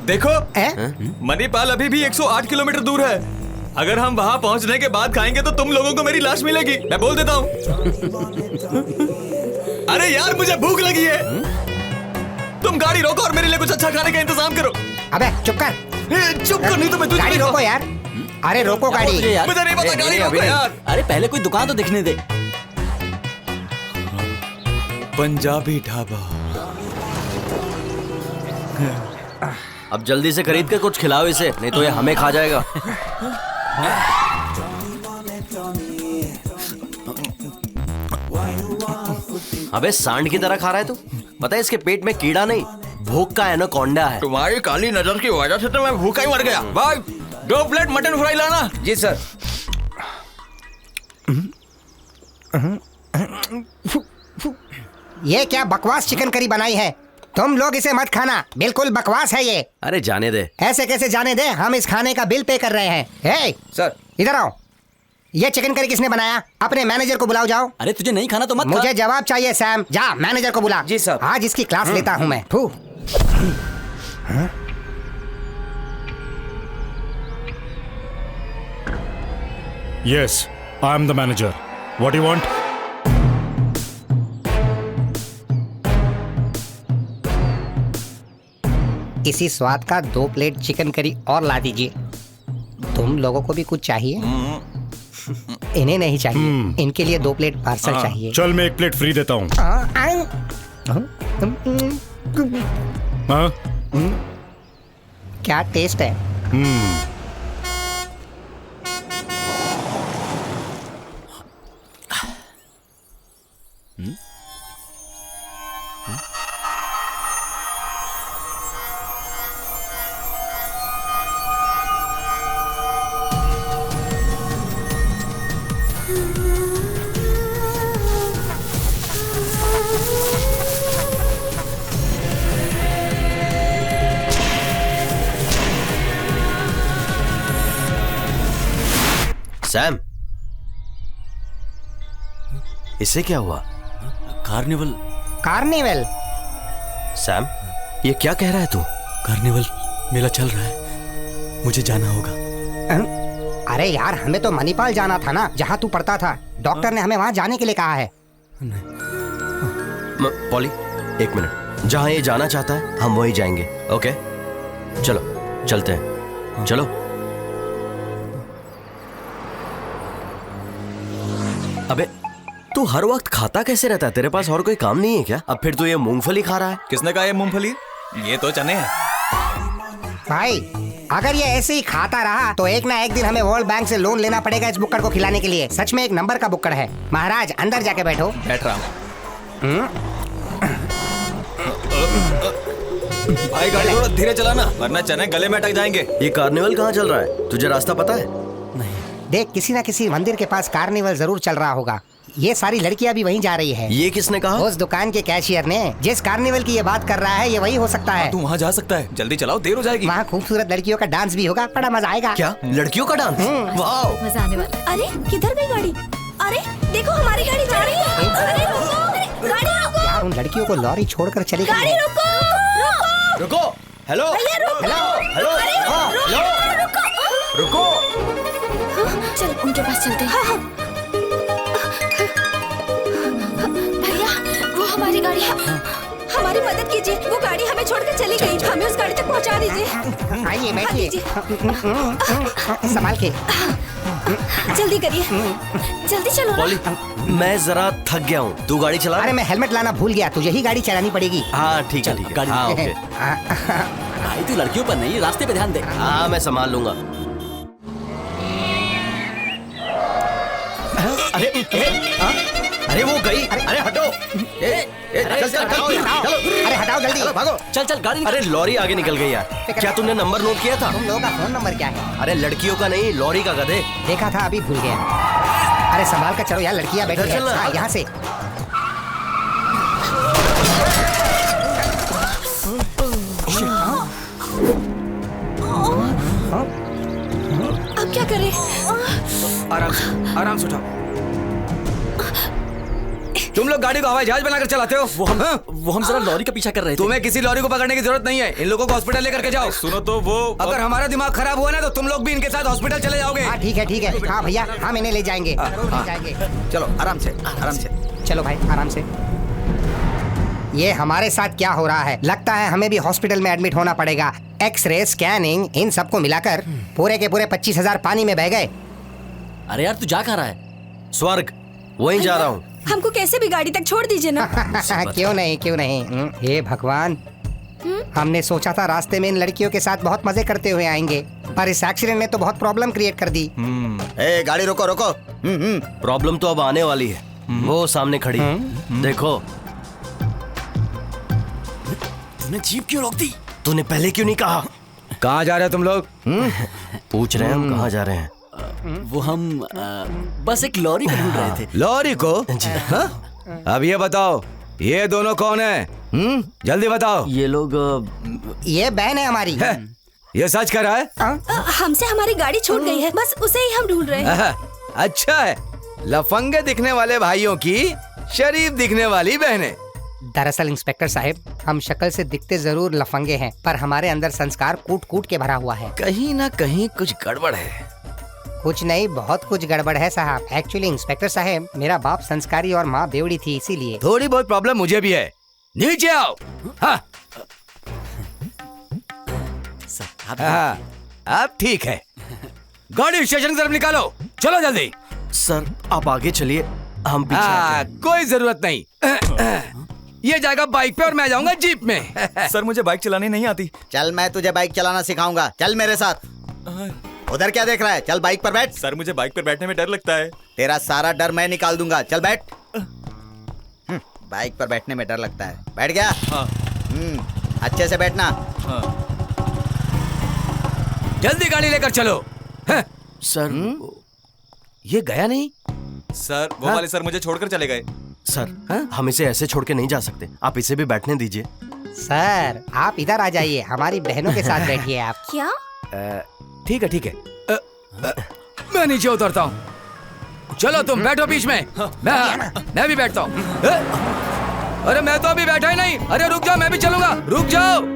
देखो, मणिपाल अभी भी 108 किलोमीटर दूर है। अगर हम वहाँ पहुँचने के बाद खाएंगे तो तुम लोगों को मेरी लाश मिलेगी, मैं बोल देता हूँ। अरे यार, मुझे भूख लगी है। तुम गाड़ी रोको और मेरे लिए कुछ अच्छा खाने का इंतजाम करो। अबे चुप कर। चुप कर, नहीं तो मैं तुझे गाड़ी रोको यार। अरे रोको गाड़ी। मुझे नहीं पता, गाड़ी रोको यार। अरे पहले कोई दुकान तो दिखने दे। पंजाबी ढाबा। अब जल्दी से खरीद कर कुछ खिलाओ इसे, नहीं तो ये हमें खा जाएगा। अबे सांड की तरह खा रहा है तू? पता है इसके पेट में कीड़ा नहीं, भूख का एनाकोंडा है। तुम्हारी काली नजर की वजह से तो मैं भूखा ही मर गया। भाई 2 प्लेट मटन फ्राई लाना। जी सर। ये क्या बकवास चिकन करी बनाई है? तुम लोग इसे मत खाना, बिल्कुल बकवास है ये। अरे जाने दे। ऐसे कैसे जाने दे? हम इस खाने का बिल पे कर रहे हैं। हे सर, इधर आओ। ये चिकन करी किसने बनाया? अपने मैनेजर को बुलाओ जाओ। अरे तुझे नहीं खाना तो मत मुझे जवाब चाहिए सैम। जा मैनेजर को बुला। जी सर। आज इसकी क्लास लेता हूँ मैं। फू। Yes, I am the manager. What do you want? इसी स्वाद का 2 प्लेट चिकन करी और ला दीजिए। तुम लोगों को भी कुछ चाहिए? इन्हें नहीं चाहिए, इनके लिए 2 प्लेट पार्सल चाहिए। चल मैं 1 प्लेट फ्री देता हूँ। हाँ? क्या टेस्ट है? सैम, इससे क्या हुआ? कार्निवल। कार्निवल? सैम, ये क्या कह रहा है तू? कार्निवल मेला चल रहा है, मुझे जाना होगा। अरे यार, हमें तो मणिपाल जाना था ना, जहाँ तू पढ़ता था। डॉक्टर ने हमें वहाँ जाने के लिए कहा है। Poly, 1 minute. जहाँ ये जाना चाहता है हम वहीं जाएंगे। ओके, चलो चलते हैं। चलो। अबे तू हर वक्त खाता कैसे रहता है? तेरे पास और कोई काम नहीं है क्या? अब फिर तू ये मूंगफली खा रहा है। किसने कहा ये मूंगफली? ये तो चने हैं। भाई, अगर ये ऐसे ही खाता रहा तो एक ना एक दिन हमें वर्ल्ड बैंक से लोन लेना पड़ेगा इस बुक्कड़ को खिलाने के लिए। सच में एक नंबर का बुक्कड़ है। महाराज, अंदर जाके बैठो। बैठ रहा हूँ। भाई गाड़ी थोड़ा धीरे चलाना, वरना चने गले में अटक जाएंगे। ये कार्निवल कहाँ चल रहा है? तुझे रास्ता पता है? देख, किसी ना किसी मंदिर के पास कार्निवल जरूर चल रहा होगा। ये सारी लड़कियां भी वहीं जा रही है। ये किसने कहा? उस दुकान के कैशियर ने। जिस कार्निवल की ये बात कर रहा है, ये वही हो सकता है। तू वहाँ जा सकता है, जल्दी चलाओ, देर हो जाएगी। वहाँ खूबसूरत लड़कियों का डांस भी होगा, बड़ा मजा आएगा। क्या लड़कियों का डांस? वाह, मजा आने वाला। अरे किधर गई गाड़ी? अरे देखो, हमारी गाड़ी जा रही है। अरे रुको, गाड़ी रुको। यार, उन लड़कियों को लॉरी छोड़कर चली गई। गाड़ी रुको, रुको, रुको। हेलो, हेलो, हेलो, रुको। चल उनके पास चलते हैं। भैया, वो हमारी गाड़ी है। हमारी मदद कीजिए, वो गाड़ी हमें छोड़कर चली गई। हमें उस गाड़ी तक पहुंचा दीजिए। आइए, बैठिए। संभाल के। जल्दी करिए, जल्दी चलो ना। पॉली, मैं जरा थक गया हूँ, तू गाड़ी चला। अरे मैं हेलमेट लाना भूल गया, तुझे ही गाड़ी चलानी पड़ेगी। हाँ ठीक है, ठीक है। हाँ ओके। भाई तू लड़कियों पर नहीं, रास्ते पे ध्यान दे। हाँ मैं संभाल लूंगा। अरे अरे वो गई। अरे हटो। चल चल, अरे हटाओ जल्दी, भागो। चल चल गाड़ी। अरे लॉरी आगे निकल गई यार। क्या तुमने नंबर नोट किया था? तुम लोगों का फोन नंबर क्या है? अरे लड़कियों का नहीं, लॉरी का, गधे। देखा था, अभी भूल गया। अरे संभाल कर चलो यार, लड़कियां बैठी हैं। हाँ, यहाँ से। अब क्या करें? आराम से उठाओ। तुम लोग गाड़ी को हवाई जहाज बनाकर चलाते हो। वो हम जरा लॉरी का पीछा कर रहे थे। तुम्हें किसी लॉरी को पकड़ने की जरूरत नहीं है। इन लोगों को हॉस्पिटल लेकर के जाओ। सुनो तो, वो अगर हमारा दिमाग खराब हुआ ना तो तुम लोग भी इनके साथ हॉस्पिटल चले जाओगे। हाँ ठीक है, ठीक है। हाँ भैया, हम इन्हें ले जाएंगे। चलो आराम से, आराम से। चलो भाई, आराम से। ये हमारे साथ क्या हो रहा है? लगता है हमें भी हॉस्पिटल में एडमिट होना पड़ेगा। एक्सरे, स्कैनिंग, इन सबको मिलाकर पूरे के पूरे 25,000 पानी में बह गए। अरे यार तू जा कहाँ रहा है? स्वर्ग, वहीं जा रहा हूँ। हमको कैसे भी गाड़ी तक छोड़ दीजिए ना। क्यों नहीं, क्यों नहीं। हे भगवान, हमने सोचा था रास्ते में इन लड़कियों के साथ बहुत मजे करते हुए आएंगे, पर इस एक्सीडेंट ने तो बहुत प्रॉब्लम क्रिएट कर दी। गाड़ी रोको रोको। प्रॉब्लम तो अब आने वाली है। वो सामने खड़ी, देखो। तूने जीप क्यों रोक दी? तूने पहले क्यों नहीं कहा? कहाँ जा रहे हो तुम लोग? पूछ रहे हैं हम कहाँ जा रहे हैं। वो हम बस एक लॉरी को ढूंढ रहे थे। लॉरी को? अब ये बताओ, ये दोनों कौन है? जल्दी बताओ। ये लोग ये बहन है हमारी। ये सच कर रहा है? हमसे हमारी गाड़ी छूट गई है, बस उसे ही हम ढूंढ रहे हैं। अच्छा है, लफंगे दिखने वाले भाइयों की शरीफ दिखने वाली बहनें। दरअसल इंस्पेक्टर साहब, हम शक्ल से दिखते जरूर लफंगे हैं, पर हमारे अंदर संस्कार कूट कूट के भरा हुआ है। कहीं ना कहीं कुछ गड़बड़ है। कुछ नहीं, बहुत कुछ गड़बड़ है साहब। एक्चुअली इंस्पेक्टर साहब, मेरा बाप संस्कारी और माँ बेवड़ी थी, इसीलिए। थोड़ी बहुत प्रॉब्लम मुझे भी है। नीचे आओ। हाँ, अब ठीक है। गाड़ी स्टेशन की तरफ निकालो, चलो जल्दी। सर आप आगे चलिए, हम पीछे आते हैं। कोई जरूरत नहीं, ये जाएगा बाइक पे और मैं जाऊंगा जीप में। सर मुझे बाइक चलानी नहीं आती। चल मैं तुझे बाइक चलाना सिखाऊंगा, चल मेरे साथ। उधर क्या देख रहा है, चल बाइक पर बैठ। सर मुझे बाइक पर बैठने में डर लगता है। तेरा सारा डर मैं निकाल दूंगा, चल बैठ। बाइक पर बैठने में डर लगता है, बैठ गया? हाँ। अच्छे से बैठना। हाँ। जल्दी गाड़ी लेकर चलो। सर ये गया नहीं? सर वो वाले सर मुझे छोड़कर चले गए। सर हम इसे ऐसे छोड़ के नहीं जा सकते, आप इसे भी बैठने दीजिए। सर आप इधर आ जाइए, हमारी बहनों के साथ बैठिए आप। क्या? ठीक है ठीक है, मैं नीचे उतरता हूँ। चलो तुम बैठो बीच में, मैं भी बैठता हूँ। अरे मैं तो अभी बैठा ही नहीं। अरे रुक जाओ, मैं भी चलूंगा, रुक जाओ।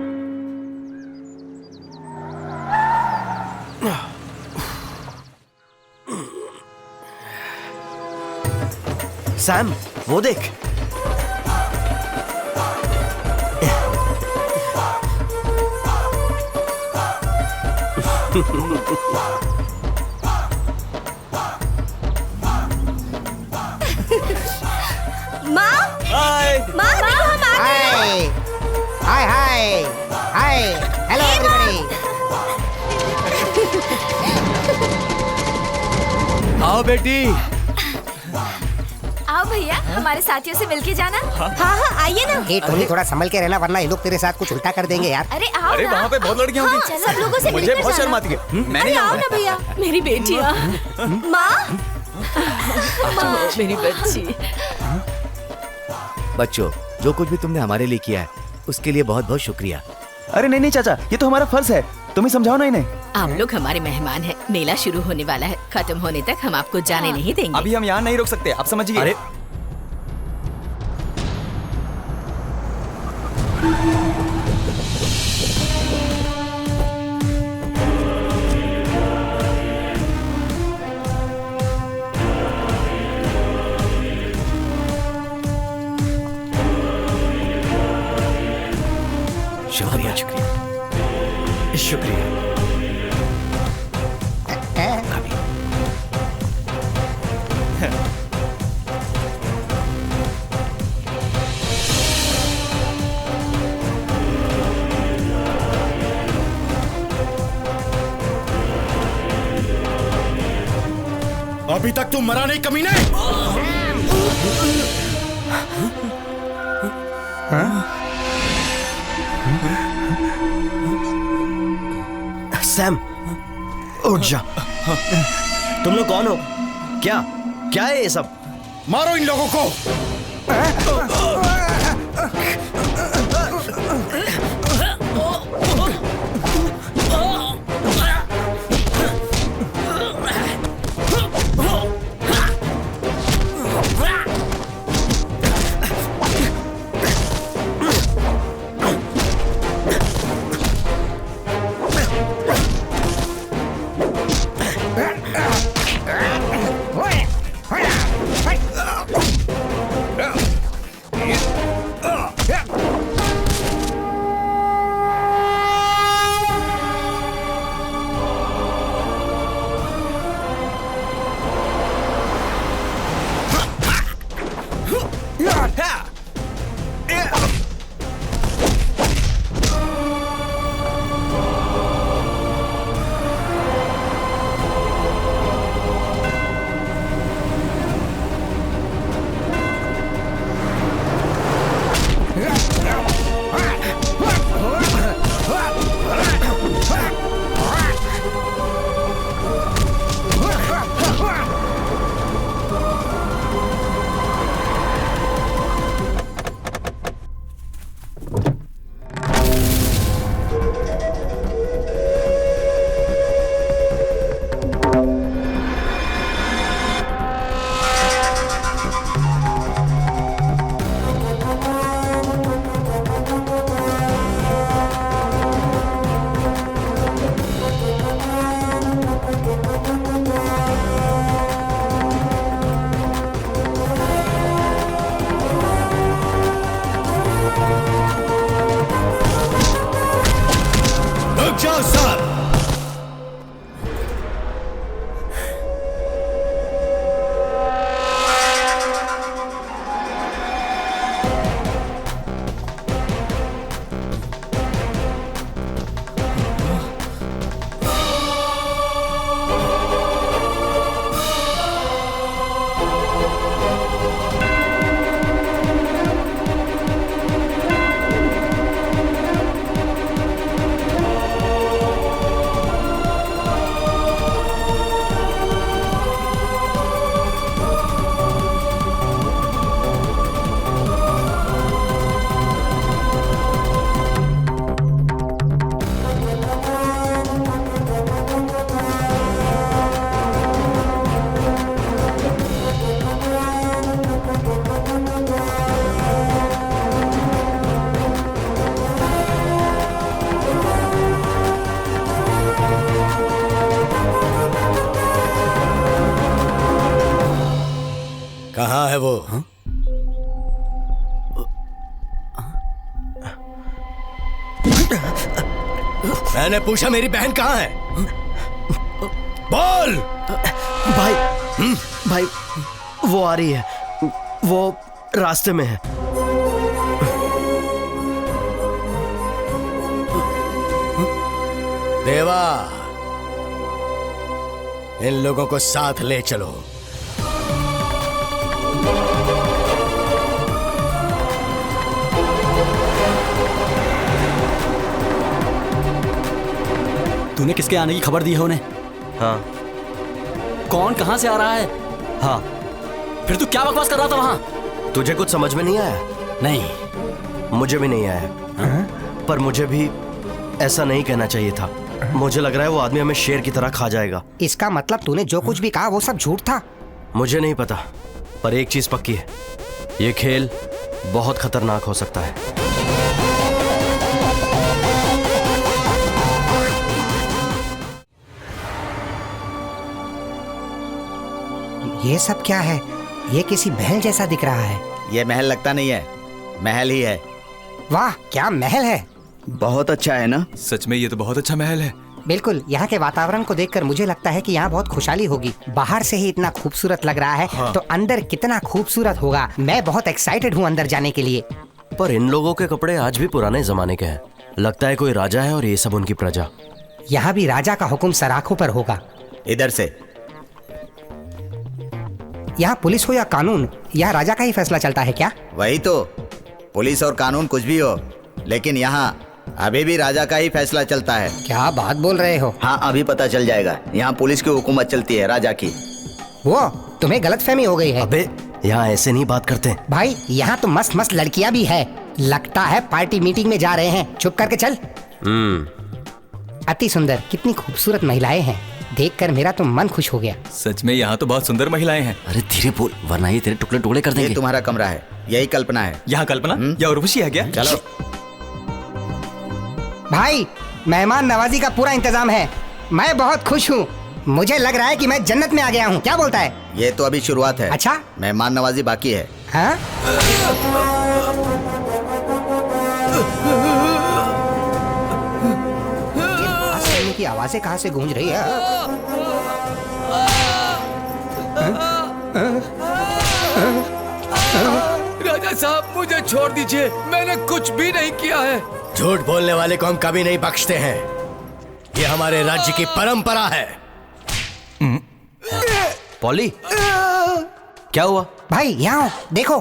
सैम वो देख। माँ, हाय। माँ देखो हम आ गए। हाय हाय हाय, हेलो एवरीबॉडी। आओ बेटी। आओ भैया, हमारे साथियों से मिलके जाना। हाँ हाँ आइए ना। हे टोनी थोड़ा संभल के रहना, वरना ये लोग तेरे साथ कुछ उल्टा कर देंगे यार। अरे आओ अरे ना। वहाँ पे बहुत लड़कियां होंगी। हाँ, सब लोगों से मुझे मिलकर बहुत जाना। शर्म आती है। मैं अरे नहीं आओ आऊंगा। ना भैया, मेरी बेटियाँ। माँ, मेरी बच्ची। बच्चों, जो कुछ भी तुमने हमारे लिए किया है उसके लिए बहुत बहुत शुक्रिया। अरे नहीं नहीं चाचा, ये तो हमारा फर्ज है, तुम ही समझाओ ना इन्हें। आप लोग हमारे मेहमान हैं। मेला शुरू होने वाला है, खत्म होने तक हम आपको जाने नहीं देंगे। अभी हम यहाँ नहीं रोक सकते, आप समझिए। अरे शुक्रिया शुक्रिया शुक्रिया। अभी तक तुम मरा नहीं कमीने। सैम उठ जा। तुम लोग कौन हो? क्या क्या है ये सब? मारो इन लोगों को। मैंने पूछा मेरी बहन कहाँ है? बोल। भाई भाई वो आ रही है, वो रास्ते में है। देवा, इन लोगों को साथ ले चलो। तूने किसके आने की खबर दी है उन्हें? हाँ। कौन कहां से आ रहा है? हाँ। फिर तू क्या बकवास कर रहा था वहां? तुझे कुछ समझ में नहीं आया? नहीं, मुझे भी नहीं आया। पर मुझे भी ऐसा नहीं कहना चाहिए था। मुझे लग रहा है वो आदमी हमें शेर की तरह खा जाएगा। इसका मतलब तूने जो कुछ भी कहा वो सब झूठ था? मुझे नहीं पता, पर एक चीज पक्की है, ये खेल बहुत खतरनाक हो सकता है। ये सब क्या है? ये किसी महल जैसा दिख रहा है। ये महल लगता नहीं है, महल ही है। वाह, क्या महल है! बहुत अच्छा है ना? सच में ये तो बहुत अच्छा महल है। बिल्कुल, यहाँ के वातावरण को देखकर मुझे लगता है कि यहाँ बहुत खुशहाली होगी। बाहर से ही इतना खूबसूरत लग रहा है, हाँ। तो अंदर कितना खूबसूरत होगा। मैं बहुत एक्साइटेड हूँ अंदर जाने के लिए। पर इन लोगों के कपड़े आज भी पुराने जमाने के हैं। लगता है कोई राजा है और ये सब उनकी प्रजा। यहाँ भी राजा का हुक्म सराखों पर होगा। इधर से। यहाँ पुलिस हो या कानून, यहाँ राजा का ही फैसला चलता है क्या? वही तो, पुलिस और कानून कुछ भी हो, लेकिन यहाँ अभी भी राजा का ही फैसला चलता है। क्या बात बोल रहे हो? हाँ, अभी पता चल जाएगा। यहाँ पुलिस की हुकूमत चलती है, राजा की। वो तुम्हें गलतफहमी हो गई है। अबे यहाँ ऐसे नहीं बात करते भाई। यहाँ तो मस्त मस्त लड़कियाँ भी है। लगता है पार्टी मीटिंग में जा रहे हैं। चुप करके चल। अति सुंदर, कितनी खूबसूरत महिलाएं हैं। देखकर मेरा तो मन खुश हो गया। सच में यहाँ तो बहुत सुंदर महिलाएं हैं। अरे धीरे बोल, वरना ये तेरे टुकड़े टुकड़े कर देंगे। ये तुम्हारा कमरा है, यही कल्पना है। यहाँ कल्पना या उर्वशी है क्या? चलो भाई, मेहमान नवाजी का पूरा इंतजाम है। मैं बहुत खुश हूँ। मुझे लग रहा है कि मैं जन्नत में आ गया हूँ। क्या बोलता है? ये तो अभी शुरुआत है। अच्छा, मेहमान नवाजी बाकी है। हाँ? की आवाजें कहाँ से गूंज रही है? राजा साहब, मुझे छोड़ दीजिए, मैंने कुछ भी नहीं किया है। झूठ बोलने वाले को हम कभी नहीं बख्शते हैं। ये हमारे राज्य की परंपरा है। पॉली, क्या हुआ? भाई यहाँ देखो।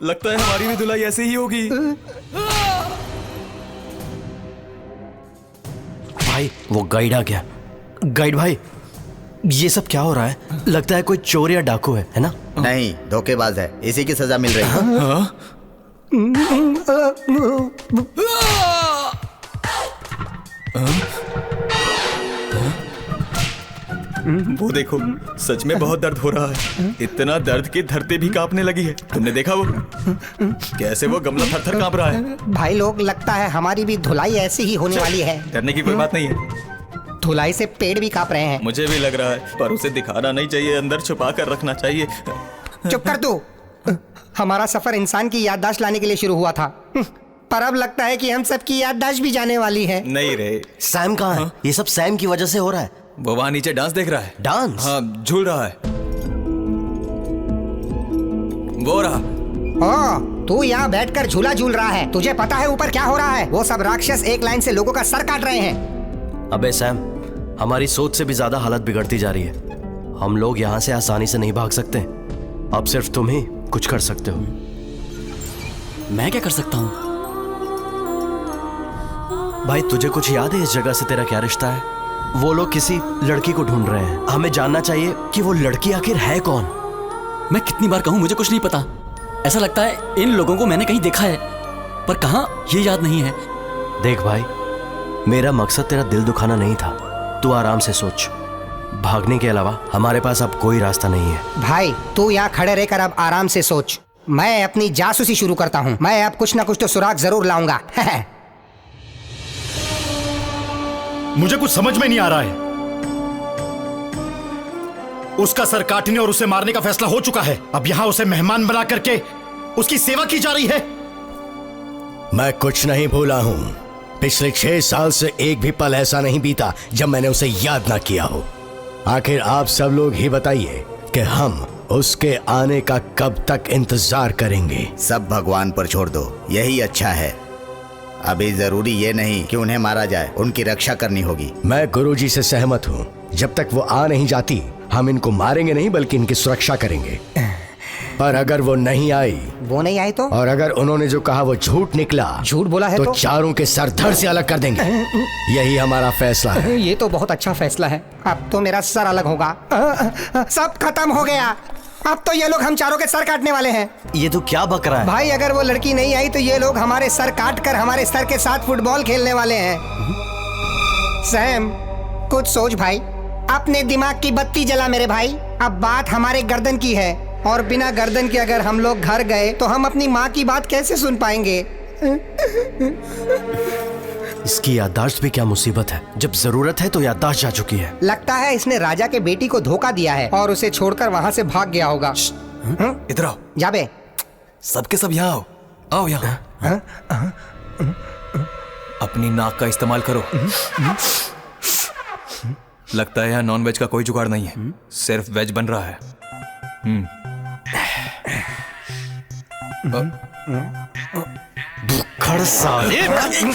लगता है हमारी भी धुलाई ऐसे ही होगी। भाई, वो गाइड आ गया। गाइड भाई, ये सब क्या हो रहा है? लगता है कोई चोर या डाकू है ना? नहीं, धोखेबाज है। इसी की सजा मिल रही है। वो देखो, सच में बहुत दर्द हो रहा है। इतना दर्द कि धरती भी कांपने लगी है। तुमने देखा वो कैसे वो गमला थर-थर कांप रहा है? भाई लोग, लगता है हमारी भी धुलाई ऐसी ही होने वाली है। डरने की कोई बात नहीं है। धुलाई से पेड़ भी कांप रहे हैं। मुझे भी लग रहा है, पर उसे दिखाना नहीं चाहिए, अंदर छुपा कर रखना चाहिए। चुप कर तू। हमारा सफर इंसान की याददाश्त लाने के लिए शुरू हुआ था, पर अब लगता है कि हम सबकी याददाश्त भी जाने वाली है। नहीं रे। सैम कहाँ है? ये सब सैम की वजह से हो रहा है। वो वहाँ नीचे डांस देख रहा है। डांस? हाँ, झूल रहा है। वो रहा। तू यहाँ बैठकर झूला झूल रहा है। तुझे पता है ऊपर क्या हो रहा है? वो सब राक्षस एक लाइन से लोगों का सर काट रहे हैं। अबे सैम, हमारी सोच से भी ज्यादा हालत बिगड़ती जा रही है। हम लोग यहाँ से आसानी से नहीं भाग सकते। अब सिर्फ तुम ही कुछ कर सकते हो। मैं क्या कर सकता हूँ? भाई, तुझे कुछ याद है इस जगह से तेरा क्या रिश्ता है? वो लोग किसी लड़की को ढूंढ रहे हैं। हमें जानना चाहिए कि वो लड़की आखिर है कौन। मैं कितनी बार कहूँ, मुझे कुछ नहीं पता। ऐसा लगता है इन लोगों को मैंने कहीं देखा है, पर कहाँ ये याद नहीं है। देख भाई, मेरा मकसद तेरा दिल दुखाना नहीं था। तू आराम से सोच। भागने के अलावा हमारे पास अब कोई रास्ता नहीं है। भाई, तू यहाँ खड़े रहकर अब आराम से सोच। मैं अपनी जासूसी शुरू करता हूँ। मैं अब कुछ ना कुछ तो सुराग जरूर लाऊंगा। मुझे कुछ समझ में नहीं आ रहा है। उसका सर काटने और उसे मारने का फैसला हो चुका है। अब यहाँ उसे मेहमान बना करके उसकी सेवा की जा रही है। मैं कुछ नहीं भूला हूं। पिछले 6 साल से एक भी पल ऐसा नहीं बीता जब मैंने उसे याद ना किया हो। आखिर आप सब लोग ही बताइए कि हम उसके आने का कब तक इंतजार करेंगे। सब भगवान पर छोड़ दो, यही अच्छा है। अभी जरूरी ये नहीं कि उन्हें मारा जाए, उनकी रक्षा करनी होगी। मैं गुरुजी से सहमत हूँ। जब तक वो आ नहीं जाती हम इनको मारेंगे नहीं बल्कि इनकी सुरक्षा करेंगे। पर अगर वो नहीं आई तो और अगर उन्होंने जो कहा वो झूठ निकला, झूठ बोला है तो चारों के सर धड़ से अलग कर देंगे। यही हमारा फैसला है। ये तो बहुत अच्छा फैसला है। अब तो मेरा सर अलग होगा। सब खत्म हो गया। अब तो ये लोग हम चारों के सर काटने वाले हैं। ये तो क्या बक रहा है भाई? अगर वो लड़की नहीं आई तो ये लोग हमारे सर काट कर हमारे सर के साथ फुटबॉल खेलने वाले हैं। सैम, कुछ सोच भाई। अपने दिमाग की बत्ती जला मेरे भाई। अब बात हमारे गर्दन की है और बिना गर्दन के अगर हम लोग घर गए तो हम अपनी माँ की बात कैसे सुन पाएंगे? इसकी याददाश्त भी क्या मुसीबत है। जब जरूरत है तो याददाश्त जा चुकी है। लगता है इसने राजा के बेटी को धोखा दिया है और उसे छोड़कर वहाँ से भाग गया होगा। इधर आओ। जाबे, सबके सब यहाँ आओ। आओ यहाँ। अपनी नाक का इस्तेमाल करो। लगता है यहाँ नॉन वेज का कोई जुगाड़ नहीं है, सिर्फ वेज बन रहा है।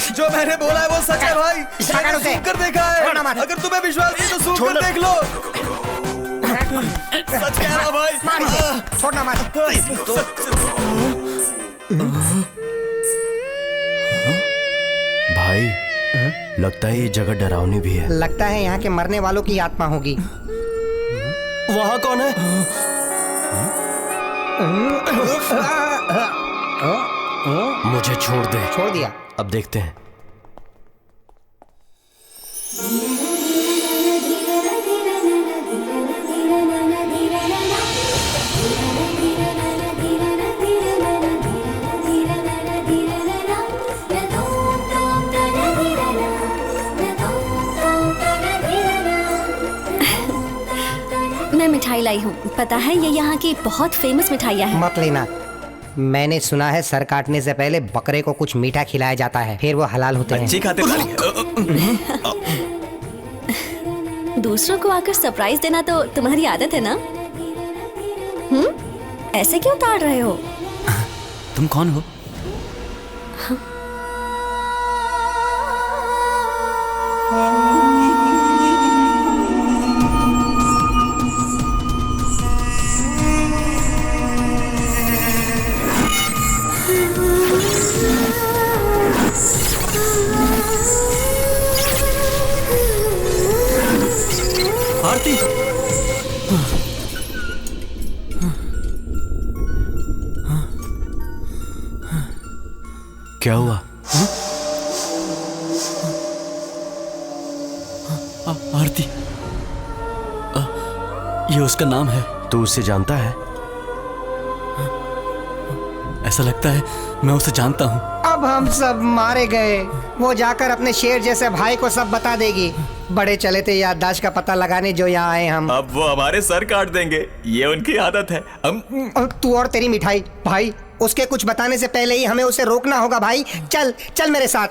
जो मैंने बोला है वो सच है भाई। मैंने सूंघ कर देखा है। अगर तुम्हें विश्वास नहीं तो सूंघ कर देख लो। सच कह रहा भाई। छोड़ना मत। भाई लगता है ये जगह डरावनी भी है। लगता है यहाँ के मरने वालों की आत्मा होगी। वहाँ कौन है? मुझे छोड़ दे। छोड़ दिया। अब देखते हैं। मैं मिठाई लाई हूँ। पता है ये यहाँ की बहुत फेमस मिठाइयाँ हैं। मत लेना। मैंने सुना है सर काटने से पहले बकरे को कुछ मीठा खिलाया जाता है, फिर वो हलाल होते हैं। खाते दूसरों को आकर सरप्राइज देना तो तुम्हारी आदत है ना? ऐसे क्यों ताड़ रहे हो? तुम कौन हो? आरती। क्या हुआ? आरती, ये उसका नाम है। तू उसे जानता है? ऐसा लगता है मैं उसे जानता हूँ। अब हम सब मारे गए। वो जाकर अपने शेर जैसे भाई को सब बता देगी। बड़े चले थे याददाश्त का पता लगाने जो यहाँ आए हम। अब वो हमारे सर काट देंगे, ये उनकी आदत है। तू और तेरी मिठाई। भाई उसके कुछ बताने से पहले ही हमें उसे रोकना होगा। भाई चल चल मेरे साथ।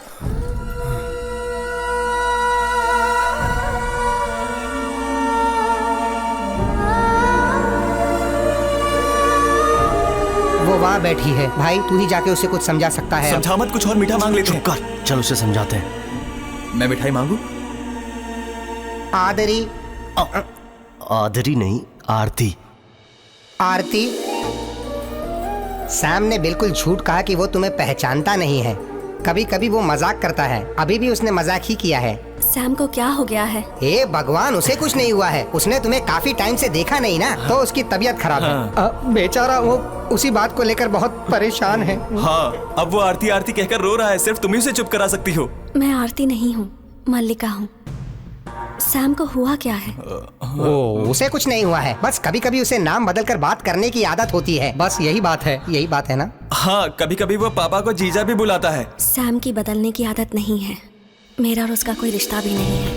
वो वहाँ बैठी है। भाई तू ही जाके उसे कुछ समझा सकता है। समझा मत, कुछ और मीठा मांग लेते हैं। चुप कर, चल उसे समझाते हैं। मैं मिठाई मांगू? आदरी। आदरी नहीं, आरती। आरती। सैम ने बिल्कुल झूठ कहा कि वो तुम्हें पहचानता नहीं है। कभी कभी वो मजाक करता है। अभी भी उसने मजाक ही किया है। सैम को क्या हो गया है? हे भगवान, उसे कुछ नहीं हुआ है। उसने तुम्हें काफी टाइम से देखा नहीं ना, तो उसकी तबीयत खराब है। बेचारा वो उसी बात को लेकर बहुत परेशान है। हाँ, अब वो आरती आरती कहकर रो रहा है। सिर्फ तुम ही उसे चुप करा सकती हो। मैं आरती नहीं हूँ, मल्लिका हूँ। सैम को हुआ क्या है? उसे कुछ नहीं हुआ है। बस कभी कभी उसे नाम बदलकर बात करने की आदत होती है। बस यही बात है। यही बात है ना? हाँ, कभी कभी वो पापा को जीजा भी बुलाता है। सैम की बदलने की आदत नहीं है। मेरा और उसका कोई रिश्ता भी नहीं है।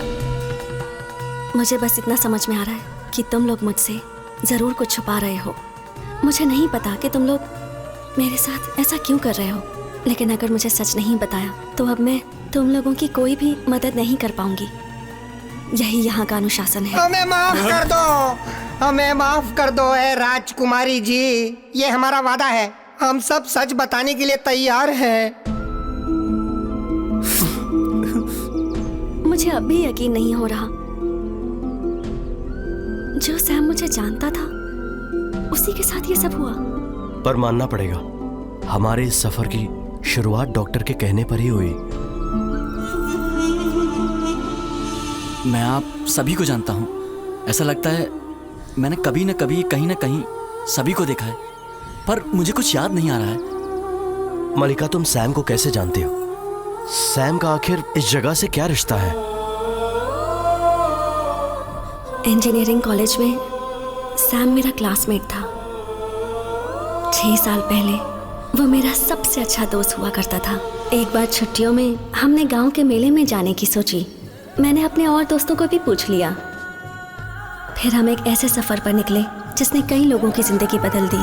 मुझे बस इतना समझ में आ रहा है कि तुम लोग मुझसे जरूर कुछ छुपा रहे हो। मुझे नहीं पता कि तुम लोग मेरे साथ ऐसा क्यों कर रहे हो, लेकिन अगर मुझे सच नहीं बताया तो अब मैं तुम लोगों की कोई भी मदद नहीं कर पाऊंगी। यही यहाँ का अनुशासन है। हमें माफ कर दो, हमें माफ कर दो है राजकुमारी जी। ये हमारा वादा है, हम सब सच बताने के लिए तैयार हैं। मुझे अब भी यकीन नहीं हो रहा। जो सैम मुझे जानता था उसी के साथ ये सब हुआ। पर मानना पड़ेगा, हमारे इस सफर की शुरुआत डॉक्टर के कहने पर ही हुई। मैं आप सभी को जानता हूँ। ऐसा लगता है मैंने कभी न कभी कहीं न कहीं सभी को देखा है, पर मुझे कुछ याद नहीं आ रहा है। मलिका, तुम सैम को कैसे जानती हो? सैम का आखिर इस जगह से क्या रिश्ता है? इंजीनियरिंग कॉलेज में सैम मेरा क्लासमेट था। 6 साल पहले वो मेरा सबसे अच्छा दोस्त हुआ करता था। एक बार छुट्टियों में हमने गांव के मेले में जाने की सोची। मैंने अपने और दोस्तों को भी पूछ लिया। फिर हम एक ऐसे सफर पर निकले जिसने कई लोगों की जिंदगी बदल दी।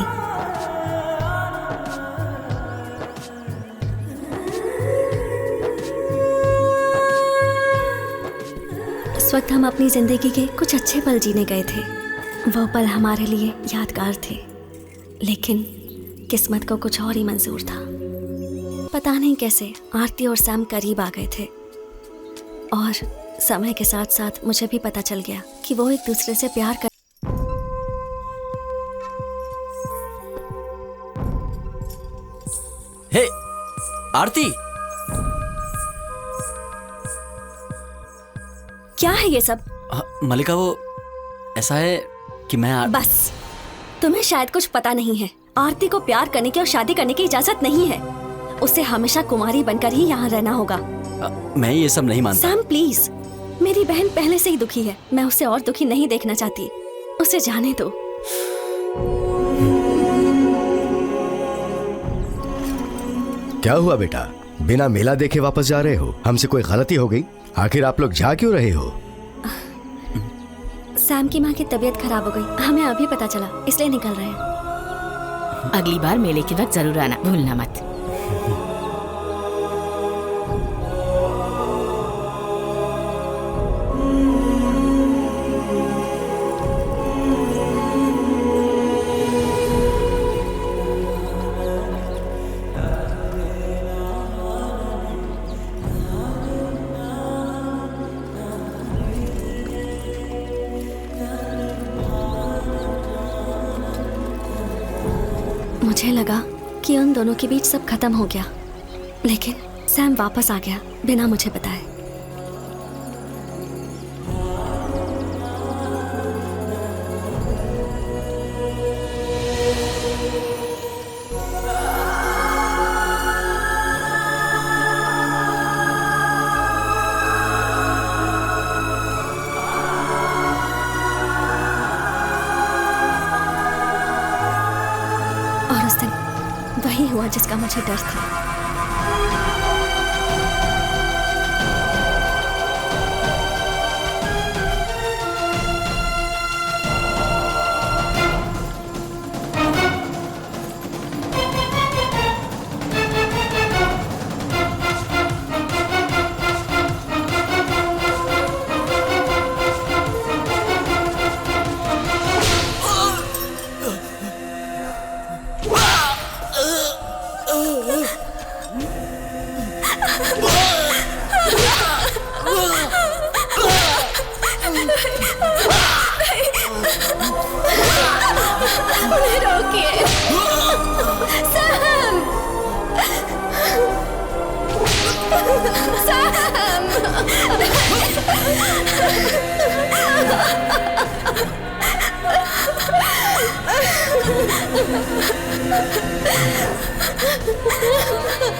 इस वक्त हम अपनी जिंदगी के कुछ अच्छे पल जीने गए थे। वो पल हमारे लिए यादगार थे, लेकिन किस्मत को कुछ और ही मंजूर था। पता नहीं कैसे आरती और सैम करीब आ गए थे, और समय के साथ साथ मुझे भी पता चल गया कि वो एक दूसरे से प्यार कर। हे आरती, क्या है ये सब? मलिका, वो ऐसा है कि मैं बस, तुम्हें शायद कुछ पता नहीं है। आरती को प्यार करने की और शादी करने की इजाजत नहीं है। उसे हमेशा कुमारी बनकर ही यहाँ रहना होगा। मैं ये सब नहीं मानता। सैम प्लीज, मेरी बहन पहले से ही दुखी है। मैं उसे और दुखी नहीं देखना चाहती। उसे जाने दो। क्या हुआ बेटा, बिना मेला देखे वापस जा रहे हो? हमसे कोई गलती हो गई? आखिर आप लोग जा क्यों रहे हो? सैम की माँ की तबीयत खराब हो गई, हमें अभी पता चला, इसलिए निकल रहे हैं। अगली बार मेले के वक्त जरूर आना, भूलना मत। मुझे लगा कि उन दोनों के बीच सब खत्म हो गया, लेकिन सैम वापस आ गया बिना मुझे बताए। वही हुआ जिसका मुझे डर था।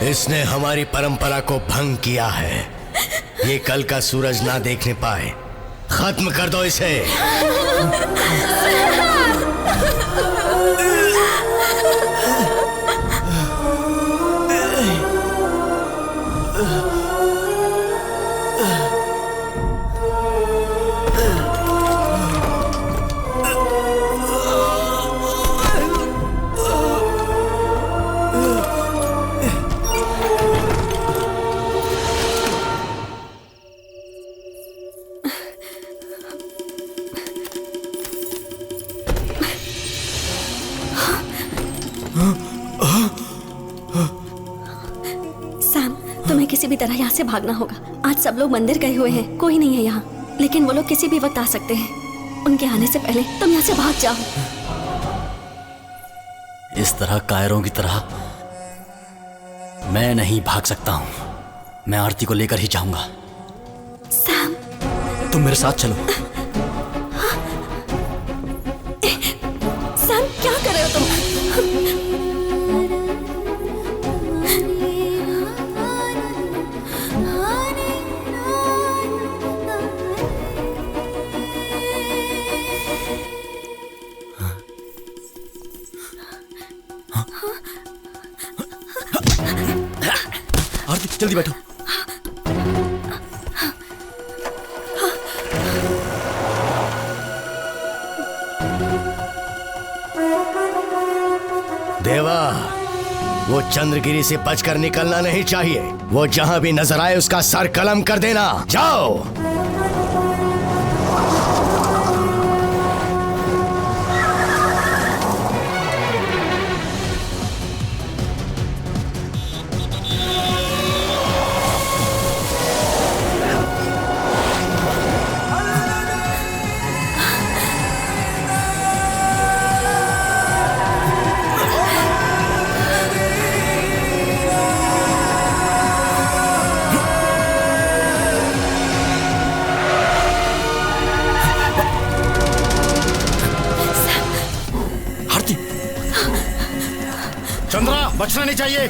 इसने हमारी परंपरा को भंग किया है। ये कल का सूरज ना देखने पाए। खत्म कर दो इसे। तरह यहाँ से भागना होगा। आज सब लोग मंदिर गए हुए हैं, कोई नहीं है यहाँ, लेकिन वो लोग किसी भी वक्त आ सकते हैं। उनके आने से पहले तुम यहाँ से भाग जाओ। इस तरह कायरों की तरह मैं नहीं भाग सकता हूँ। मैं आरती को लेकर ही जाऊंगा। सैम, तुम मेरे साथ चलो। सैम, क्या कर रहे हो तुम? आरती जल्दी बैठो। देवा, वो चंद्रगिरी से बचकर निकलना नहीं चाहिए। वो जहां भी नजर आए उसका सर कलम कर देना। जाओ। चंद्रा, बचना नहीं चाहिए।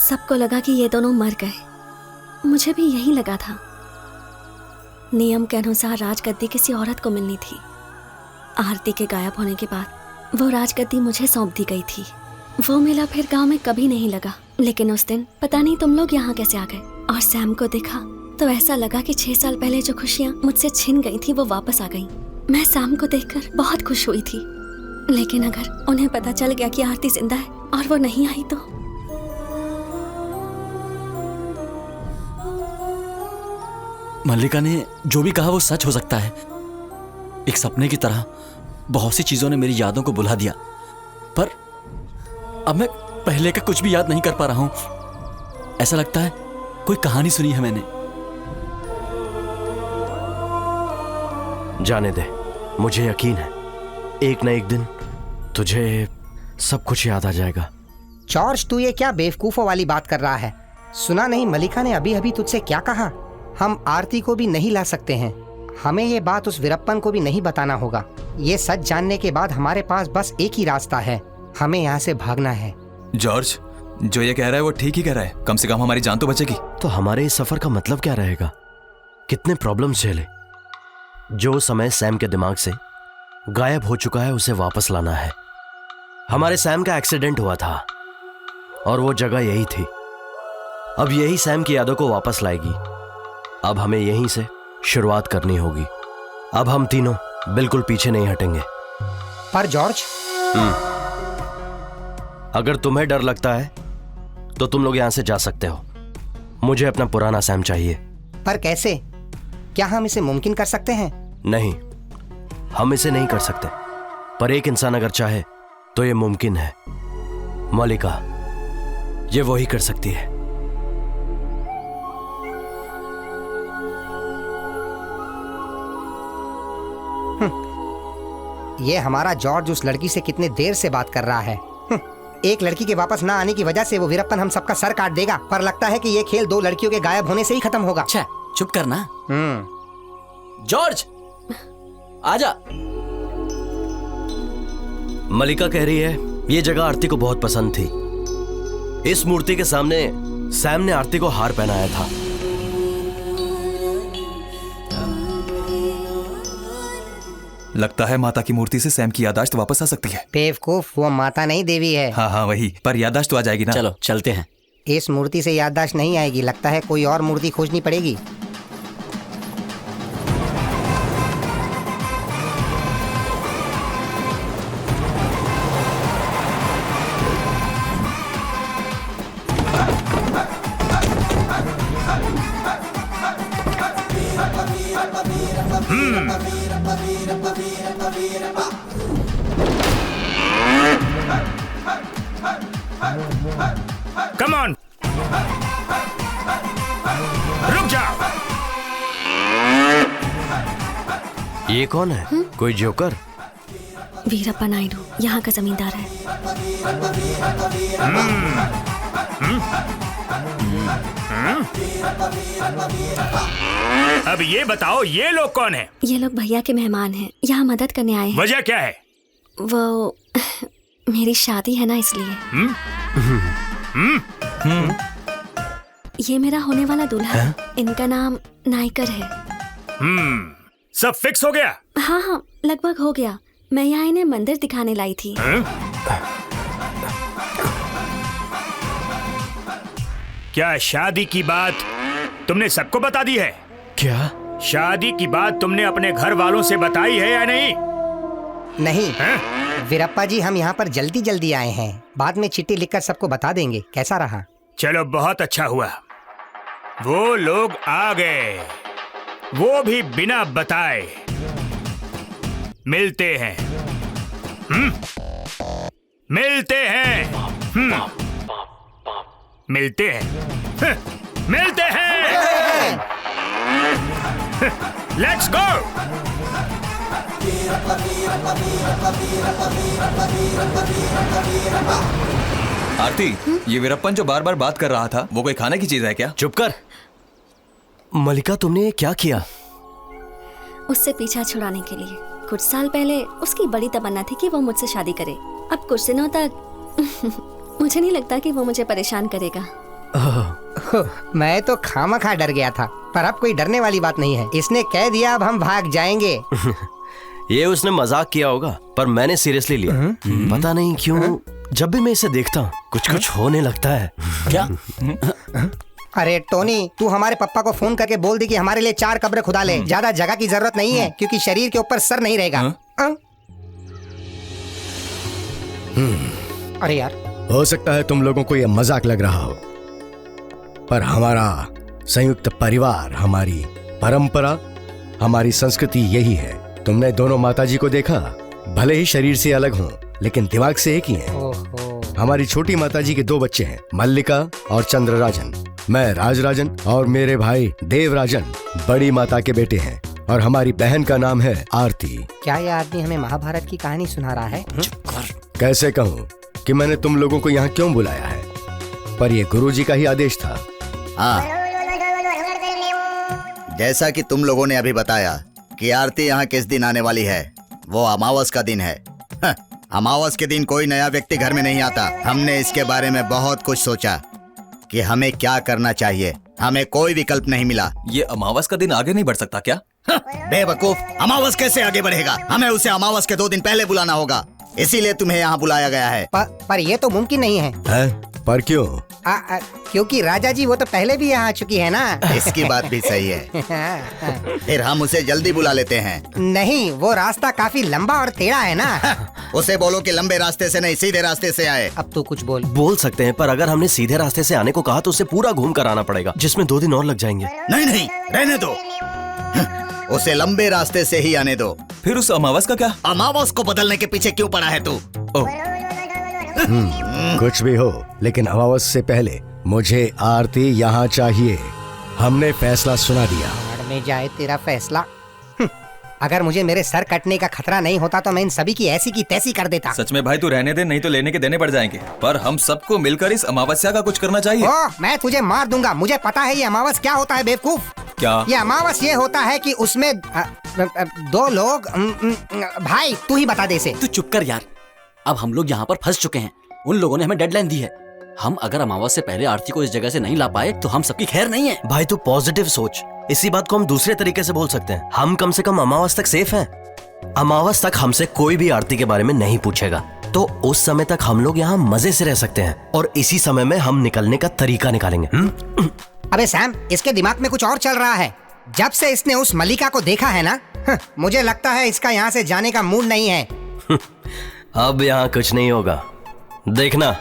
सबको लगा कि ये दोनों मर गए। मुझे भी यही लगा था। नियम के अनुसार राजगद्दी किसी औरत को मिलनी थी। आरती के गायब होने के बाद वो राजगद्दी मुझे सौंप दी गई थी। वो मेला फिर गांव में कभी नहीं लगा, लेकिन उस दिन पता नहीं तुम लोग यहाँ कैसे आ गए। और सैम को देखा तो ऐसा लगा कि 6 साल पहले जो खुशियाँ मुझसे छिन गई थी वो वापस आ गई। मैं सैम को देखकर बहुत खुश हुई थी, लेकिन अगर उन्हें पता चल गया कि आरती जिंदा है और वो नहीं आई तो? मल्लिका ने जो भी कहा वो सच हो सकता है। एक सपने की तरह बहुत सी चीजों ने मेरी यादों को बुला दिया, पर अब मैं पहले का कुछ भी याद नहीं कर पा रहा हूं। ऐसा लगता है कोई कहानी सुनी है मैंने। जाने दे, मुझे यकीन है एक न एक दिन तुझे सब कुछ याद आ जाएगा। जॉर्ज, तू ये क्या बेवकूफों वाली बात कर रहा है? सुना नहीं मलिका ने अभी अभी तुझसे क्या कहा? हम आरती को भी नहीं ला सकते हैं। हमें ये बात उस वीरप्पन को भी नहीं बताना होगा। ये सच जानने के बाद हमारे पास बस एक ही रास्ता है, हमें यहाँ से भागना है। जॉर्ज, जो ये कह रहा है वो ठीक ही कह रहा है। कम से कम हमारी जान तो बचेगी। तो हमारे इस सफर का मतलब क्या रहेगा? कितने प्रॉब्लम्स झेले। जो समय सैम के दिमाग से गायब हो चुका है उसे वापस लाना है। हमारे सैम का एक्सीडेंट हुआ था और वो जगह यही थी। अब यही सैम की यादों को वापस लाएगी। अब हमें यहीं से शुरुआत करनी होगी। अब हम तीनों बिल्कुल पीछे नहीं हटेंगे। पर जॉर्ज, अगर तुम्हें डर लगता है तो तुम लोग यहां से जा सकते हो। मुझे अपना पुराना सैम चाहिए। पर कैसे? क्या हम इसे मुमकिन कर सकते हैं? नहीं, हम इसे नहीं कर सकते, पर एक इंसान अगर चाहे तो ये मुमकिन है। मलिका, ये वही कर सकती है। ये हमारा जॉर्ज उस लड़की से कितने देर से बात कर रहा है। एक लड़की के वापस ना आने की वजह से वो वीरप्पन हम सबका सर काट देगा, पर लगता है कि ये खेल 2 लड़कियों के गायब होने से ही खत्म होगा। अच्छा, चुप करना। जॉर्ज, आजा। मलिका कह रही है ये जगह आरती को बहुत पसंद थी। इस मूर्ति के सामने सैम ने आरती को हार पहनाया था। लगता है माता की मूर्ति से सैम की याददाश्त वापस आ सकती है। बेवकूफ, वो माता नहीं देवी है। हाँ वही, पर याददाश्त तो आ जाएगी ना। चलो चलते हैं। इस मूर्ति से याददाश्त नहीं आएगी, लगता है कोई और मूर्ति खोजनी पड़ेगी। कम ऑन, रुक जाओ। ये कौन है? कोई जोकर? वीरप्पा नायडू यहाँ का जमींदार है। अब ये बताओ, ये लोग कौन हैं? ये लोग भैया के मेहमान हैं, यहाँ मदद करने आए हैं। वजह क्या है? वो मेरी शादी है ना, इसलिए। ये मेरा होने वाला दूल्हा है। इनका नाम नायकर है। सब फिक्स हो गया? हाँ, लगभग हो गया। मैं यहाँ इन्हें मंदिर दिखाने लाई थी। क्या शादी की बात तुमने सबको बता दी है? क्या शादी की बात तुमने अपने घर वालों से बताई है या नहीं? नहीं वीरप्पा जी, हम यहाँ पर जल्दी जल्दी आए हैं। बाद में चिट्ठी लिखकर सबको बता देंगे। कैसा रहा? चलो, बहुत अच्छा हुआ। वो लोग आ गए, वो भी बिना बताए। मिलते हैं। मिलते हैं। मिलते हैं। मिलते हैं। Let's go. आरती, ये वीरप्पन जो बार बार बात कर रहा था, वो कोई खाने की चीज है क्या? चुप कर। मलिका, तुमने ये क्या किया? उससे पीछा छुड़ाने के लिए। कुछ साल पहले उसकी बड़ी तमन्ना थी कि वो मुझसे शादी करे। अब कुछ दिनों तक मुझे नहीं लगता कि वो मुझे परेशान करेगा। मैं तो खामखा डर गया था, पर अब कोई डरने वाली बात नहीं है। इसने कह दिया, अब हम भाग जाएंगे। ये उसने मजाक किया होगा, पर मैंने सीरियसली लिया। पता नहीं क्यों जब भी मैं इसे देखता हूँ कुछ होने लगता है। क्या? अरे टोनी, तू हमारे पापा को फोन करके बोल दी कि हमारे लिए 4 कब्र खुदा ले। ज्यादा जगह की जरूरत नहीं है, क्योंकि शरीर के ऊपर सर नहीं रहेगा। अरे यार, हो सकता है तुम लोगों को यह मजाक लग रहा हो, पर हमारा संयुक्त परिवार, हमारी परंपरा, हमारी संस्कृति यही है। तुमने दोनों माताजी को देखा, भले ही शरीर से अलग हों, लेकिन दिमाग से एक ही हैं। हमारी छोटी माताजी के 2 बच्चे हैं, मल्लिका और चंद्रराजन। मैं राजराजन और मेरे भाई देवराजन बड़ी माता के बेटे हैं, और हमारी बहन का नाम है आरती। क्या यह आदमी हमें महाभारत की कहानी सुना रहा है? कैसे कहूँ कि मैंने तुम लोगों को यहाँ क्यों बुलाया है, पर यह गुरुजी का ही आदेश था। हाँ, जैसा कि तुम लोगों ने अभी बताया कि आरती यहाँ किस दिन आने वाली है, वो अमावस का दिन है। अमावस के दिन कोई नया व्यक्ति घर में नहीं आता। हमने इसके बारे में बहुत कुछ सोचा कि हमें क्या करना चाहिए। हमें कोई विकल्प नहीं मिला। ये अमावस का दिन आगे नहीं बढ़ सकता क्या? बेवकूफ, अमावस कैसे आगे बढ़ेगा? हमें उसे अमावस के 2 दिन पहले बुलाना होगा, इसीलिए तुम्हें यहाँ बुलाया गया है। पर ये तो मुमकिन नहीं है। पर क्यों? क्योंकि राजा जी वो तो पहले भी यहाँ आ चुकी है ना। इसकी बात भी सही है। फिर हम उसे जल्दी बुला लेते हैं। नहीं, वो रास्ता काफी लंबा और टेढ़ा है ना। उसे बोलो कि लंबे रास्ते से नहीं, सीधे रास्ते से आए। अब तो कुछ बोल सकते हैं, पर अगर हमने सीधे रास्ते से आने को कहा तो उसे पूरा घूम कर आना पड़ेगा, जिसमें 2 दिन और लग जाएंगे। नहीं, रहने दो। उसे लंबे रास्ते से ही आने दो। फिर उस अमावस का क्या? अमावस को बदलने के पीछे क्यों पड़ा है तू? कुछ भी हो, लेकिन अमावस से पहले मुझे आरती यहाँ चाहिए। हमने फैसला सुना दिया। में जाए तेरा फैसला। अगर मुझे मेरे सर कटने का खतरा नहीं होता तो मैं इन सभी की ऐसी की तैसी कर देता। सच में भाई तू रहने दे, नहीं तो लेने के देने पड़ जाएंगे। पर हम सबको मिलकर इस अमावस्या का कुछ करना चाहिए। मैं तुझे मार दूंगा। मुझे पता है ये अमावस क्या होता है बेवकूफ। क्या? ये अमावस ये होता है कि उसमें 2 लोग। भाई तू ही बता दे इसे। तू चुप कर यार। अब हम लोग यहाँ पर फंस चुके हैं। उन लोगों ने हमें डेडलाइन दी है। हम अगर अमावस से पहले आरती को इस जगह से नहीं ला पाए तो हम सबकी खैर नहीं है। भाई तू पॉजिटिव सोच। इसी बात को हम दूसरे तरीके से बोल सकते हैं। हम कम से कम अमावस तक सेफ हैं। अमावस तक हमसे कोई भी आरती के बारे में नहीं पूछेगा, तो उस समय तक हम लोग यहाँ मजे से रह सकते हैं और इसी समय में हम निकलने का तरीका निकालेंगे। अबे सैम, इसके दिमाग में कुछ और चल रहा है। जब से इसने उस मलिका को देखा है ना, मुझे लगता है इसका यहाँ से जाने का मूड नहीं है। अब यहाँ कुछ नहीं होगा। देखना,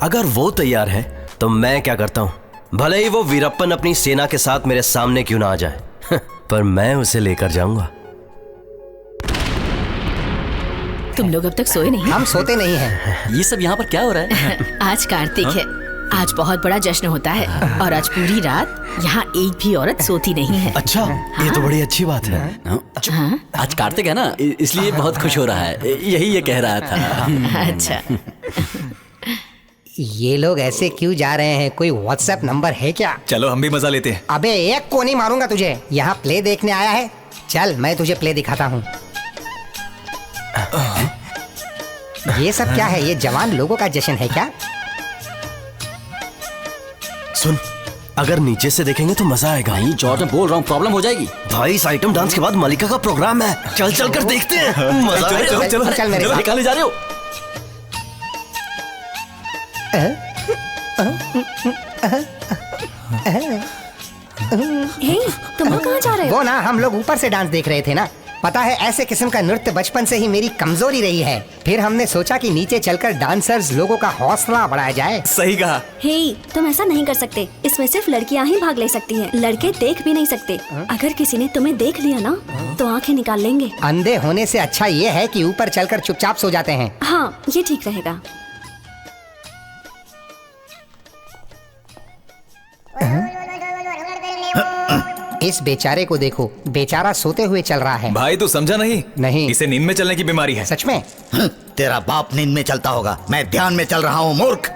अगर वो तैयार है तो मैं क्या करता हूँ। भले ही वो वीरप्पन अपनी सेना के साथ मेरे सामने क्यों ना आ जाए, पर मैं उसे लेकर जाऊंगा। तुम लोग अब तक सोए नहीं? हम सोते नहीं हैं। ये सब यहाँ पर क्या हो रहा है? आज कार्तिक है। आज बहुत बड़ा जश्न होता है और आज पूरी रात यहाँ एक भी औरत सोती नहीं है। अच्छा, ये तो बड़ी अच्छी बात है। आज कार्तिक है ना, इसलिए बहुत खुश हो रहा है। यही ये कह रहा था। अच्छा, ये लोग ऐसे क्यों जा रहे हैं? कोई व्हाट्सएप नंबर है क्या? चलो हम भी मजा लेते हैं। अबे एक को नहीं मारूंगा तुझे। यहाँ प्ले देखने आया है? चल मैं तुझे प्ले दिखाता हूँ। ये सब क्या है? ये जवान लोगों का जश्न है क्या? सुन, अगर नीचे से देखेंगे तो मजा आएगा। नहीं जॉर्ज, मैं बोल रहा हूँ प्रॉब्लम हो जाएगी। भाई इस आइटम डांस के बाद मलिका का प्रोग्राम है। चल चल कर देखते हैं। मजा आएगा। चल मेरे साथ। निकाले जा रहे हो? हे, तुम लोग कहाँ जा रहे हो? वो ना, हम लोग ऊपर से डांस देख रहे थे ना। पता है, ऐसे किस्म का नृत्य बचपन से ही मेरी कमजोरी रही है। फिर हमने सोचा कि नीचे चलकर डांसर्स लोगों का हौसला बढ़ाया जाए। सही कहा। हे, तुम ऐसा नहीं कर सकते। इसमें सिर्फ लड़कियां ही भाग ले सकती हैं। लड़के देख भी नहीं सकते। अगर किसी ने तुम्हें देख लिया ना तो आंखें निकाल लेंगे। अंधे होने से अच्छा ये है कि ऊपर चलकर चुपचाप सो जाते हैं। हाँ, ये ठीक रहेगा। इस बेचारे को देखो, बेचारा सोते हुए चल रहा है। भाई तू समझा नहीं? नहीं। इसे नींद में चलने की बीमारी है। सच में? तेरा बाप नींद में चलता होगा, मैं ध्यान में चल रहा हूँ मूर्ख।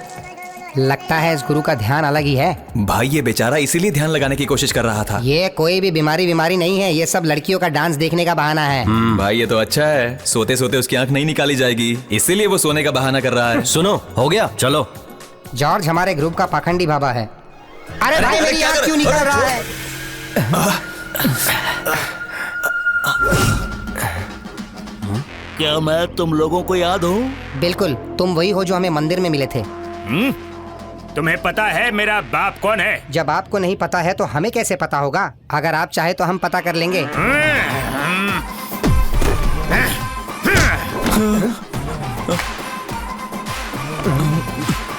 लगता है इस गुरु का ध्यान अलग ही है। भाई ये बेचारा इसीलिए ध्यान लगाने की कोशिश कर रहा था। ये कोई भी बीमारी नहीं है। ये सब लड़कियों का डांस देखने का बहाना है। भाई ये तो अच्छा है। सोते सोते उसकी आंख नहीं निकाली जाएगी, इसीलिए वो सोने का बहाना कर रहा है। सुनो, हो गया, चलो। जॉर्ज हमारे ग्रुप का पाखंडी बाबा है। अरे भाई मेरी आंख क्यों निकल रहा है? क्या मैं तुम लोगों को याद हूँ? बिल्कुल, तुम वही हो जो हमें मंदिर में मिले थे। तुम्हें पता है मेरा बाप कौन है? जब आपको नहीं पता है तो हमें कैसे पता होगा? अगर आप चाहे तो हम पता कर लेंगे।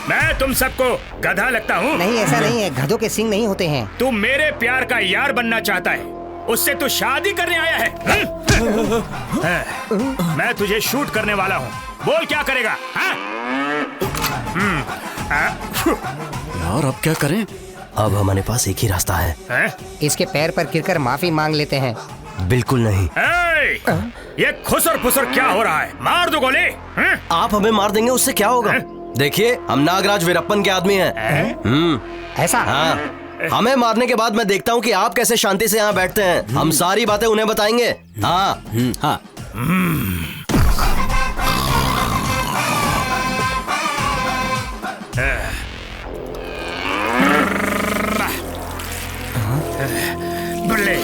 मैं तुम सबको गधा लगता हूँ? नहीं, ऐसा नहीं है। गधों के सींग नहीं होते हैं। तू मेरे प्यार का यार बनना चाहता है, उससे तू शादी करने आया है। मैं तुझे शूट करने वाला हूँ, बोल क्या करेगा? यार अब क्या करें? अब हमारे पास एक ही रास्ता है। इसके पैर पर गिरकर माफी मांग लेते हैं। बिल्कुल नहीं। ये खुसर पुसर क्या हो रहा है? मार दो गोली। आप हमें मार देंगे, उससे क्या होगा? देखिए, हम नागराज वीरप्पन के आदमी हैं। ऐसा? हाँ। हमें मारने के बाद मैं देखता हूँ कि आप कैसे शांति से यहाँ बैठते हैं। हम सारी बातें उन्हें बताएंगे। हाँ हाँ। बल्ले।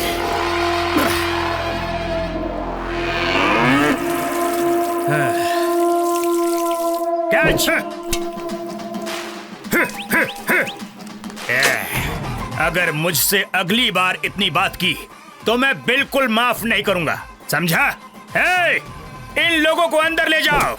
कैच। अगर मुझसे अगली बार इतनी बात की तो मैं बिल्कुल माफ नहीं करूंगा, समझा? इन लोगों को अंदर ले जाओ।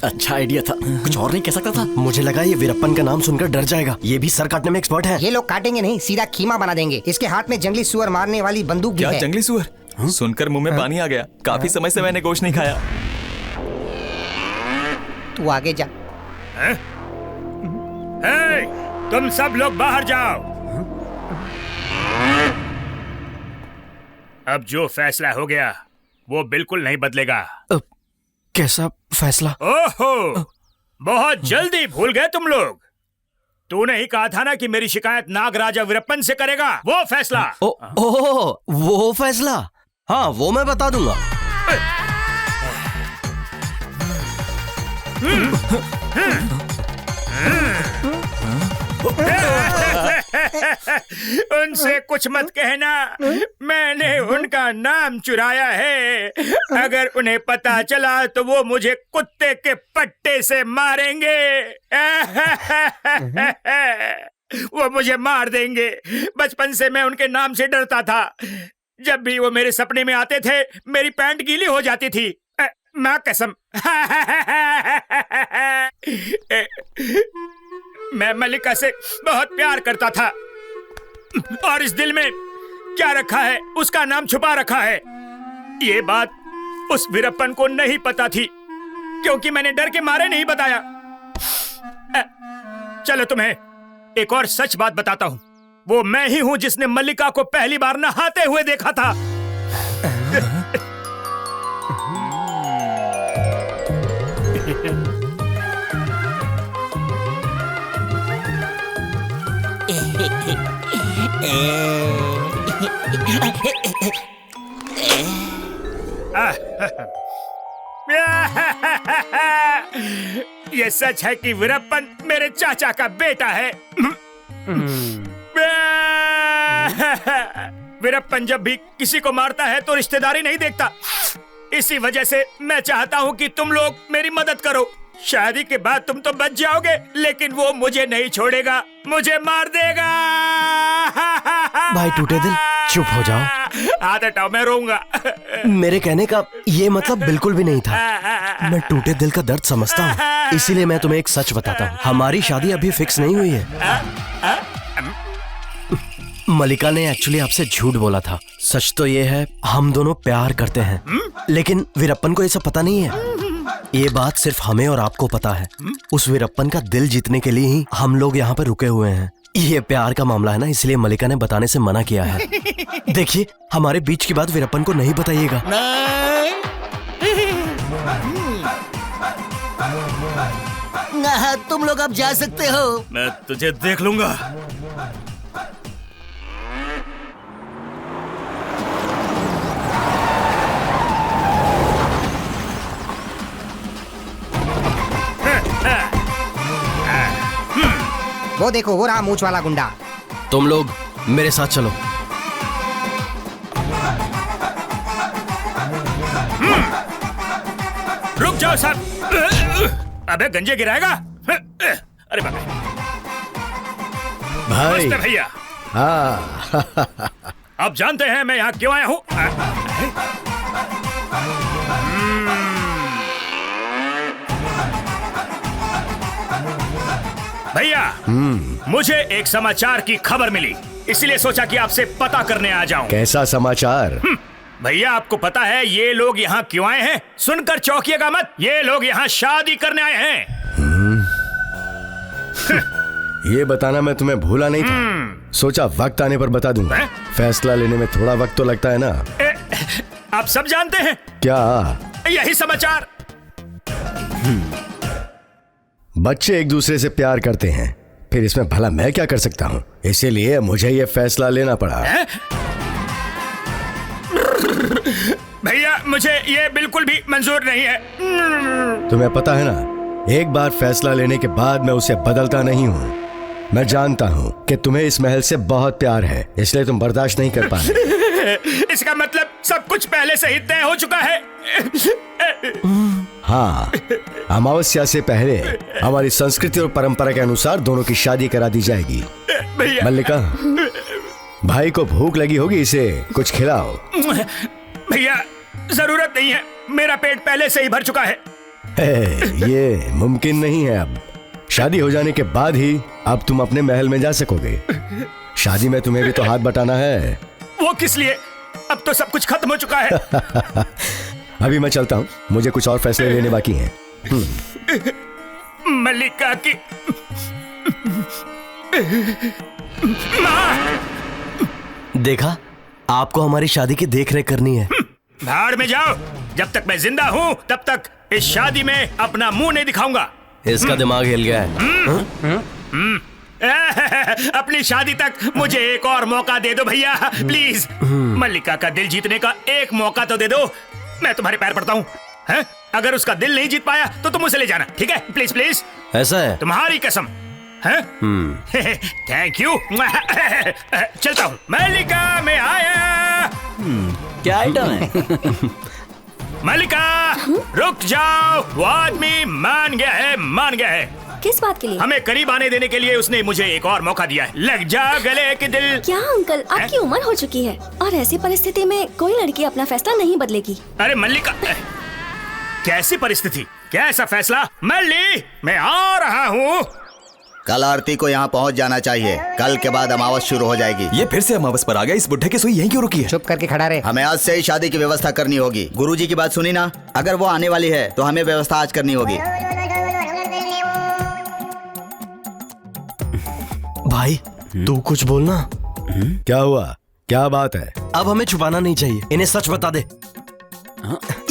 अच्छा आइडिया था, कुछ और नहीं कह सकता था। मुझे लगा ये वीरप्पन का नाम सुनकर डर जाएगा। ये भी सर काटने में एक्सपर्ट है। ये लोग काटेंगे नहीं, सीधा खीमा बना देंगे। इसके हाथ में जंगली सुअर मारने वाली बंदूक भी क्या है। जंगली सुअर? सुनकर मुंह में पानी आ गया। काफी समय से मैंने गोश्त नहीं खाया। तू आगे जा। तुम सब लोग बाहर जाओ। अब जो फैसला हो गया वो बिल्कुल नहीं बदलेगा। कैसा फैसला? ओहो, बहुत जल्दी भूल गए तुम लोग। तूने ही कहा था ना कि मेरी शिकायत नागराजा वीरप्पन से करेगा। वो फैसला। वो फैसला? हाँ, वो मैं बता दूंगा। उनसे कुछ मत कहना, मैंने उनका नाम चुराया है। अगर उन्हें पता चला तो वो मुझे कुत्ते के पट्टे से मारेंगे। वो मुझे मार देंगे। बचपन से मैं उनके नाम से डरता था। जब भी वो मेरे सपने में आते थे मेरी पैंट गीली हो जाती थी। माँ कसम। मैं मल्लिका से बहुत प्यार करता था और इस दिल में क्या रखा है उसका नाम छुपा रखा है। ये बात उस वीरप्पन को नहीं पता थी क्योंकि मैंने डर के मारे नहीं बताया। चलो तुम्हें एक और सच बात बताता हूँ। वो मैं ही हूँ जिसने मल्लिका को पहली बार नहाते हुए देखा था। ये सच है कि वीरप्पन मेरे चाचा का बेटा है। वीरप्पन जब भी किसी को मारता है तो रिश्तेदारी नहीं देखता। इसी वजह से मैं चाहता हूँ कि तुम लोग मेरी मदद करो। शादी के बाद तुम तो बच जाओगे लेकिन वो मुझे नहीं छोड़ेगा, मुझे मार देगा। भाई टूटे दिल, चुप हो जाओ। आधा टाव मैं रोऊंगा। मेरे कहने का ये मतलब बिल्कुल भी नहीं था। मैं टूटे दिल का दर्द समझता हूँ, इसीलिए मैं तुम्हें एक सच बताता हूँ। हमारी शादी अभी फिक्स नहीं हुई है। मल्लिका ने एक्चुअली आपसे झूठ बोला था। सच तो ये है हम दोनों प्यार करते हैं, लेकिन वीरप्पन को ये सब पता नहीं है। ये बात सिर्फ हमें और आपको पता है। उस वीरप्पन का दिल जीतने के लिए ही हम लोग यहाँ पर रुके हुए हैं। ये प्यार का मामला है ना, इसलिए मल्लिका ने बताने से मना किया है। देखिए, हमारे बीच की बात वीरप्पन को नहीं बताइएगा। तुम लोग अब जा सकते हो। मैं तुझे देख लूंगा। वो देखो, वो रहा मूंछ वाला गुंडा। तुम लोग मेरे साथ चलो। रुक जाओ साहब। अबे गंजे गिराएगा। अरे बाप रे। भाई। नमस्ते भैया। हाँ। अब जानते हैं मैं यहाँ क्यों आया हूँ। भैया, मुझे एक समाचार की खबर मिली, इसलिए सोचा कि आपसे पता करने आ जाऊं। कैसा समाचार? भैया, आपको पता है ये लोग यहाँ क्यों आए हैं? सुनकर चौंकिएगा मत। ये लोग यहाँ शादी करने आए हैं। ये बताना मैं तुम्हें भूला नहीं था। सोचा वक्त आने पर बता दूंगा। फैसला लेने में थोड़ा वक्त तो लगता है ना। आप सब जानते हैं क्या? यही समाचार। बच्चे एक दूसरे से प्यार करते हैं, फिर इसमें भला मैं क्या कर सकता हूँ? इसीलिए मुझे ये फैसला लेना पड़ा। भैया, मुझे ये बिल्कुल भी मंजूर नहीं है। तुम्हें पता है ना, एक बार फैसला लेने के बाद मैं उसे बदलता नहीं हूँ। मैं जानता हूँ कि तुम्हें इस महल से बहुत प्यार है, इसलिए तुम बर्दाश्त नहीं कर पा रहे। इसका मतलब सब कुछ पहले से ही तय हो चुका है। हाँ, अमावस्या से पहले हमारी संस्कृति और परंपरा के अनुसार दोनों की शादी करा दी जाएगी। भैया, मल्लिका, भाई को भूख लगी होगी, इसे कुछ खिलाओ। भैया जरूरत नहीं है, मेरा पेट पहले से ही भर चुका है। ये मुमकिन नहीं है। अब शादी हो जाने के बाद ही अब तुम अपने महल में जा सकोगे। शादी में तुम्हें भी तो हाथ बटाना है। वो किस लिए? अब तो सब कुछ खत्म हो चुका है। अभी मैं चलता हूँ, मुझे कुछ और फैसले लेने बाकी हैं। मल्लिका की माँ! देखा, आपको हमारी शादी की देखरेख करनी है। भाड़ में जाओ, जब तक मैं जिंदा हूँ तब तक इस शादी में अपना मुंह नहीं दिखाऊंगा। इसका दिमाग हिल गया है। अपनी शादी तक मुझे एक और मौका दे दो भैया, प्लीज। मल्लिका का दिल जीतने का एक मौका तो दे दो। मैं तुम्हारे पैर पड़ता हूँ। अगर उसका दिल नहीं जीत पाया तो तुम उसे ले जाना, ठीक है? Please please. ऐसा है? तुम्हारी कसम। Thank you. चलता हूँ। मल्लिका मैं आया। क्या आइटम है? मल्लिका रुक जाओ, वो आदमी मान गया है, मान गया है। किस बात के लिए? हमें करीब आने देने के लिए उसने मुझे एक और मौका दिया है। लग जा गले के दिल। क्या अंकल, आपकी उम्र हो चुकी है और ऐसी परिस्थिति में कोई लड़की अपना फैसला नहीं बदलेगी। अरे मल्लिका, कैसी परिस्थिति, क्या ऐसा फैसला? मल्ली मैं आ रहा हूँ। कल आरती को यहाँ पहुँच जाना चाहिए। कल के बाद अमावस शुरू हो जाएगी। ये फिर से अमावस पर आ गया। इस बुढ़े की सुई यहीं क्यों रुकी है? चुप करके खड़ा रहे। हमें आज से ही शादी की व्यवस्था करनी होगी। गुरुजी की बात सुनी ना? अगर वो आने वाली है तो हमें व्यवस्था आज करनी होगी। भाई, तू कुछ बोलना। क्या हुआ? क्या बात है? अब हमें छुपाना नहीं चाहिए, इन्हें सच बता दे।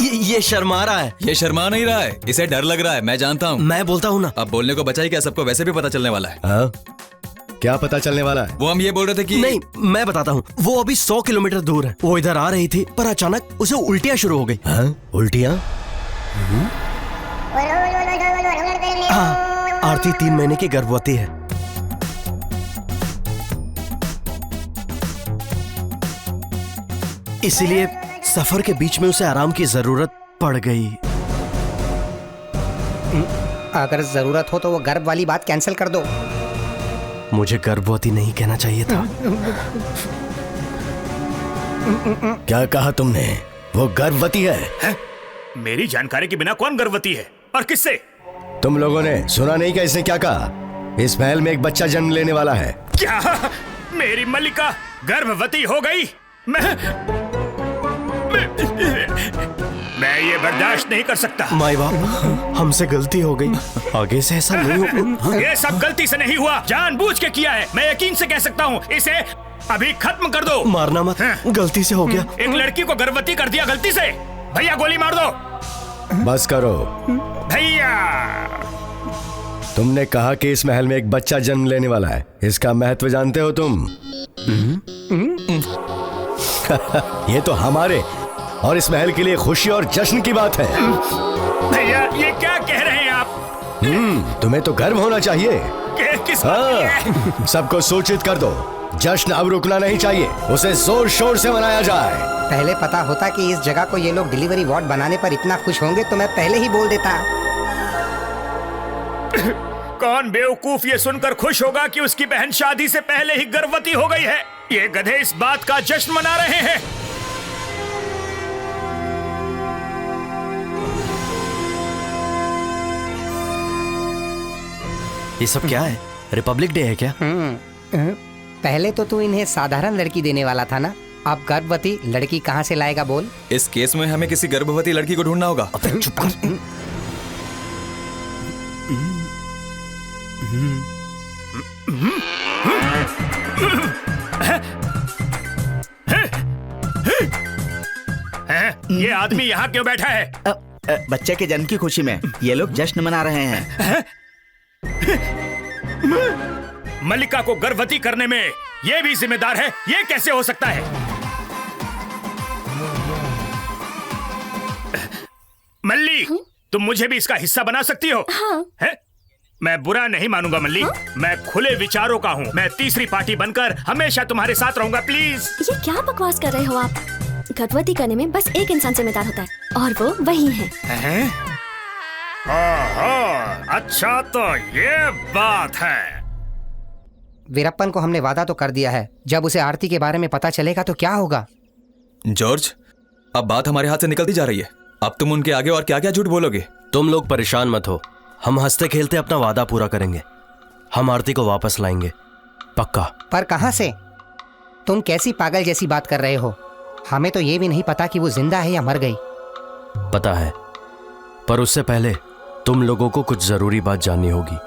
ये शर्मा रहा है। ये शर्मा नहीं रहा है, इसे डर लग रहा है। मैं जानता हूँ। मैं बोलता हूँ ना। अब बोलने को बचा ही क्या, सबको वैसे भी पता चलने वाला है। हाँ? क्या पता चलने वाला है? वो हम ये बोल रहे थे कि नहीं, मैं बताता हूँ। वो अभी 100 किलोमीटर दूर है। वो इधर आ रही थी पर अचानक उसे उल्टियाँ शुरू हो गई। हाँ? उल्टियाँ? हाँ, आरती 3 महीने की गर्भवती है। इसीलिए सफर के बीच में उसे आराम की जरूरत पड़ गई। अगर जरूरत हो तो वो गर्भ वाली बात कैंसिल कर दो। मुझे गर्भवती नहीं कहना चाहिए था। क्या कहा तुमने? वो गर्भवती है? मेरी जानकारी के बिना कौन गर्भवती है और किससे? तुम लोगों ने सुना नहीं क्या इसने क्या कहा? इस महल में एक बच्चा जन्म लेने वाला है। क्या मेरी मल्लिका गर्भवती हो गई? मैं ये बर्दाश्त नहीं कर सकता। माई बाप, हमसे गलती हो गई। आगे से ऐसा नहीं होगा। ये सब गलती से नहीं हुआ, जानबूझ के किया है। मैं यकीन से कह सकता हूँ। इसे अभी खत्म कर दो। मारना मत, गलती से हो गया। एक लड़की को गर्भवती कर दिया गलती से। भैया गोली मार दो। बस करो भैया। तुमने कहा कि इस महल में एक बच्चा जन्म लेने वाला है। इसका महत्व जानते हो तुम? ये तो हमारे और इस महल के लिए खुशी और जश्न की बात है। भैया ये क्या कह रहे हैं आप? तुम्हें तो गर्व होना चाहिए। किस बात की है? सबको सूचित कर दो, जश्न अब रुकना नहीं चाहिए, उसे जोर शोर से मनाया जाए। पहले पता होता कि इस जगह को ये लोग डिलीवरी वार्ड बनाने पर इतना खुश होंगे तो मैं पहले ही बोल देता। कौन बेवकूफ ये सुनकर खुश होगा कि उसकी बहन शादी से पहले ही गर्भवती हो गई है? ये गधे इस बात का जश्न मना रहे हैं। ये सब क्या है? रिपब्लिक डे है क्या? पहले तो तू इन्हें साधारण लड़की देने वाला था ना, अब गर्भवती लड़की कहाँ से लाएगा बोल? इस केस में हमें किसी गर्भवती लड़की को ढूंढना होगा। चुप कर। ये आदमी यहाँ क्यों बैठा है? बच्चे के जन्म की खुशी में ये लोग जश्न मना रहे हैं। मल्लिका को गर्भवती करने में ये भी जिम्मेदार है? ये कैसे हो सकता है? मल्ली, तुम मुझे भी इसका हिस्सा बना सकती हो। हाँ। है? मैं बुरा नहीं मानूंगा मल्ली। मैं खुले विचारों का हूँ। मैं तीसरी पार्टी बनकर हमेशा तुम्हारे साथ रहूंगा, प्लीज। ये क्या बकवास कर रहे हो आप? गर्भवती करने में बस एक इंसान जिम्मेदार होता है और वो वही है। ओहो, अच्छा तो ये बात है। वीरप्पन को हमने वादा तो कर दिया है, जब उसे आरती के बारे में पता चलेगा तो क्या होगा? जॉर्ज, अब बात हमारे हाथ से निकलती जा रही है। अब तुम उनके आगे और क्या क्या झूठ बोलोगे? तुम लोग परेशान मत हो, हम हंसते खेलते अपना वादा पूरा करेंगे। हम आरती को वापस लाएंगे, पक्का। पर कहां से? तुम कैसी पागल जैसी बात कर रहे हो? हमें तो ये भी नहीं पता कि वो जिंदा है या मर गई। पता है, पर उससे पहले तुम लोगों को कुछ जरूरी बात जाननी होगी।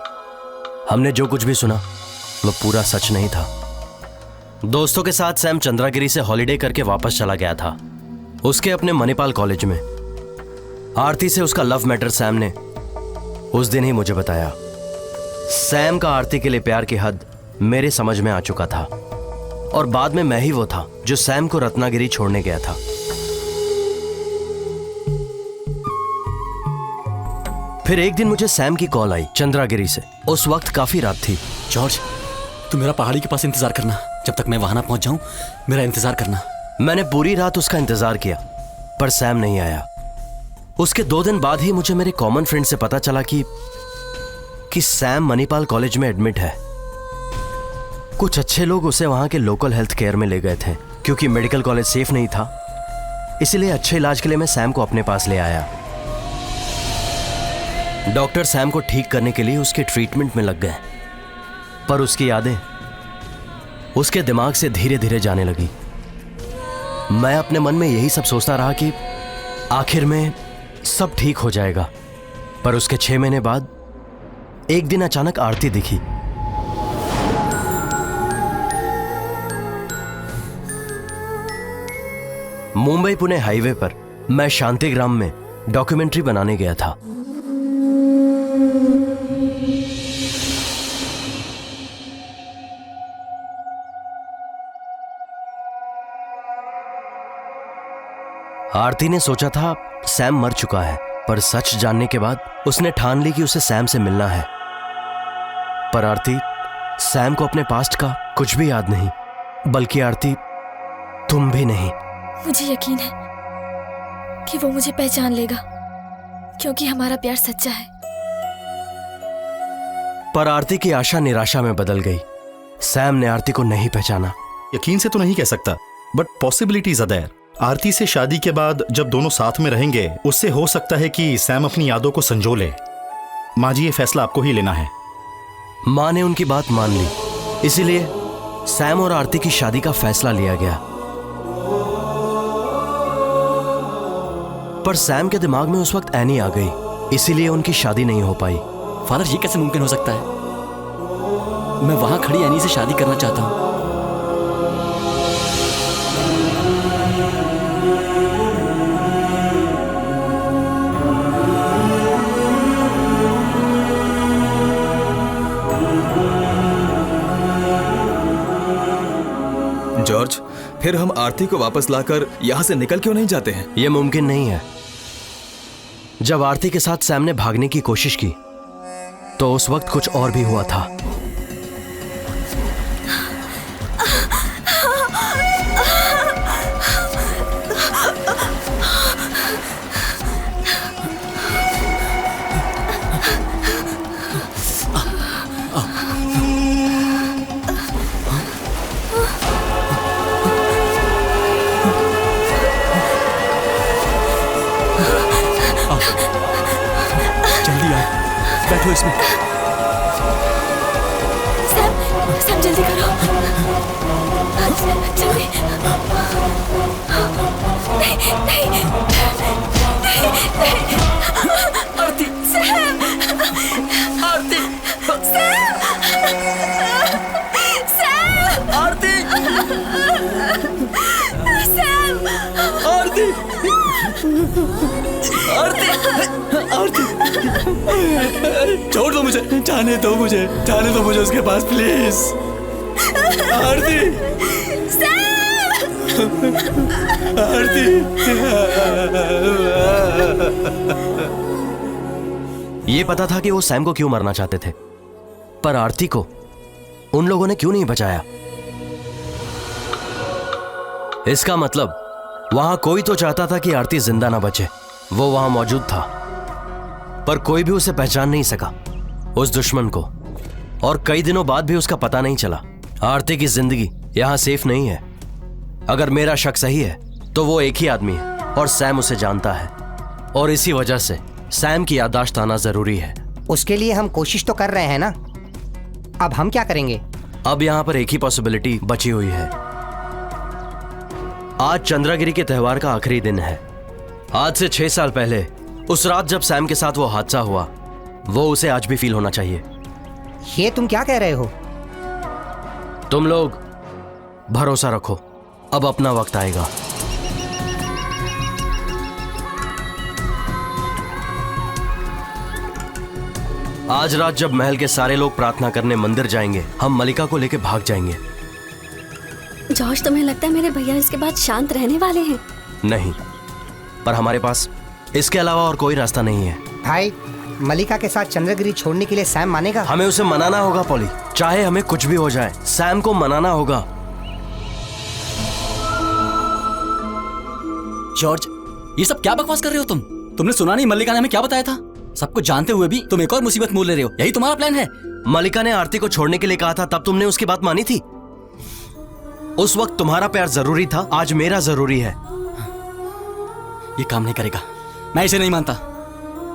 हमने जो कुछ भी सुना वो पूरा सच नहीं था। दोस्तों के साथ सैम चंद्रागिरी से हॉलिडे करके वापस चला गया था, उसके अपने मणिपाल कॉलेज में। आरती से उसका लव मैटर सैम ने उस दिन ही मुझे बताया। सैम का आरती के लिए प्यार की हद मेरे समझ में आ चुका था और बाद में मैं ही वो था जो सैम को रत्नागिरी छोड़ने गया था। फिर एक दिन मुझे सैम की कॉल आई चंद्रागिरी से। उस वक्त काफी रात थी। जॉर्ज, तुम मेरा पहाड़ी के पास इंतजार करना, जब तक मैं वहां ना पहुंच जाऊं मेरा इंतजार करना। मैंने पूरी रात उसका इंतजार किया पर सैम नहीं आया। उसके 2 दिन बाद ही मुझे मेरे कॉमन फ्रेंड से पता चला कि सैम मणिपाल कॉलेज में एडमिट है। कुछ अच्छे लोग उसे वहां के लोकल हेल्थ केयर में ले गए थे। क्योंकि मेडिकल कॉलेज सेफ नहीं था, इसलिए अच्छे इलाज के लिए मैं सैम को अपने पास ले आया। डॉक्टर सैम को ठीक करने के लिए उसके ट्रीटमेंट में लग गए, पर उसकी यादें उसके दिमाग से धीरे धीरे जाने लगी। मैं अपने मन में यही सब सोचता रहा कि आखिर में सब ठीक हो जाएगा। पर उसके 6 महीने बाद एक दिन अचानक आरती दिखी। मुंबई पुणे हाईवे पर मैं शांतिग्राम में डॉक्यूमेंट्री बनाने गया था। आरती ने सोचा था सैम मर चुका है, पर सच जानने के बाद उसने ठान ली कि उसे सैम से मिलना है। पर आरती, सैम को अपने पास्ट का कुछ भी याद नहीं, बल्कि आरती तुम भी नहीं। मुझे यकीन है कि वो मुझे पहचान लेगा, क्योंकि हमारा प्यार सच्चा है। पर आरती की आशा निराशा में बदल गई। सैम ने आरती को नहीं पहचाना। यकीन से तो नहीं कह सकता, बट पॉसिबिलिटीज आर देयर। आरती से शादी के बाद जब दोनों साथ में रहेंगे, उससे हो सकता है कि सैम अपनी यादों को संजो ले। माँ जी, ये फैसला आपको ही लेना है। माँ ने उनकी बात मान ली, इसीलिए सैम और आरती की शादी का फैसला लिया गया। पर सैम के दिमाग में उस वक्त एनी आ गई, इसीलिए उनकी शादी नहीं हो पाई। फादर, ये कैसे मुमकिन हो सकता है? मैं वहां खड़ी एनी से शादी करना चाहता हूं। जॉर्ज, फिर हम आरती को वापस लाकर यहाँ से निकल क्यों नहीं जाते हैं? यह मुमकिन नहीं है। जब आरती के साथ सैम ने भागने की कोशिश की तो उस वक्त कुछ और भी हुआ था। बैठो इसमें। सैम जल्दी करो, जल्दी। नहीं, नहीं, नहीं। आरती, सैम, आरती, सैम, सैम, आरती, सैम, आरती, आरती, आरती, छोड़ दो मुझे, जाने दो मुझे, जाने दो मुझे उसके पास, प्लीज। आरती, आरती। ये पता था कि वो सैम को क्यों मरना चाहते थे, पर आरती को उन लोगों ने क्यों नहीं बचाया? इसका मतलब वहां कोई तो चाहता था कि आरती जिंदा ना बचे। वो वहां मौजूद था, पर कोई भी उसे पहचान नहीं सका, उस दुश्मन को। और कई दिनों बाद भी उसका पता नहीं चला। आरती की जिंदगी यहां सेफ नहीं है। अगर मेरा शक सही है तो वो एक ही आदमी है और सैम उसे जानता है, और इसी वजह से सैम की याददाश्त आना जरूरी है। उसके लिए हम कोशिश तो कर रहे हैं ना, अब हम क्या करेंगे? अब यहाँ पर एक ही पॉसिबिलिटी बची हुई है। आज चंद्रागिरी के त्योहार का आखिरी दिन है। आज से 6 साल पहले उस रात जब सैम के साथ वो हादसा हुआ, वो उसे आज भी फील होना चाहिए। ये तुम क्या कह रहे हो? तुम लोग भरोसा रखो, अब अपना वक्त आएगा। आज रात जब महल के सारे लोग प्रार्थना करने मंदिर जाएंगे, हम मलिका को लेके भाग जाएंगे। जॉर्ज, तुम्हें लगता है मेरे भैया इसके बाद शांत रहने वाले हैं? नहीं, पर हमारे पास इसके अलावा और कोई रास्ता नहीं है। भाई, मलिका के साथ चंद्रगिरी छोड़ने के लिए सैम मानेगा? हमें उसे मनाना होगा पॉली, चाहे हमें कुछ भी हो जाए, सैम को मनाना होगा। जॉर्ज, ये सब क्या बकवास कर रहे हो तुम? तुमने सुना नहीं मल्लिका ने हमें क्या बताया था? सब कुछ जानते हुए भी तुम एक और मुसीबत मोल ले रहे हो। यही तुम्हारा प्लान है? मल्लिका ने आरती को छोड़ने के लिए कहा था, तब तुमने उसकी बात मानी थी। उस वक्त तुम्हारा प्यार जरूरी था, आज मेरा जरूरी है। ये काम नहीं करेगा, मैं इसे नहीं मानता।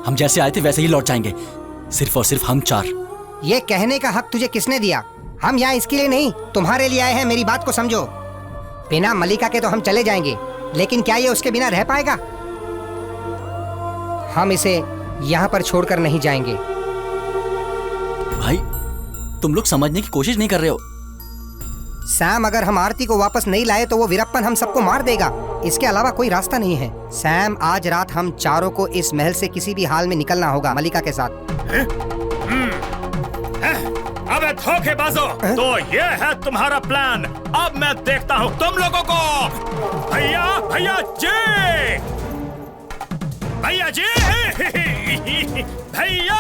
हम जैसे आए थे वैसे ही लौट जाएंगे, सिर्फ और सिर्फ हम 4। ये कहने का हक तुझे किसने दिया? हम यहाँ इसके लिए नहीं, तुम्हारे लिए आए हैं। मेरी बात को समझो। बिना मलिका के तो हम चले जाएंगे, लेकिन क्या ये उसके बिना रह पाएगा? हम इसे यहाँ पर छोड़कर नहीं जाएंगे। भाई, तुम लोग समझने की कोशिश नहीं कर रहे हो। सैम, अगर हम आरती को वापस नहीं लाए तो वो वीरप्पन हम सबको मार देगा। इसके अलावा कोई रास्ता नहीं है। सैम, आज रात हम 4 को इस महल से किसी भी हाल में निकलना होगा मलिका के साथ। अबे धोखेबाजों, तो ये है तुम्हारा प्लान। अब मैं देखता हूँ तुम लोगों को। भैया, भैया जी, भैया जी, भैया,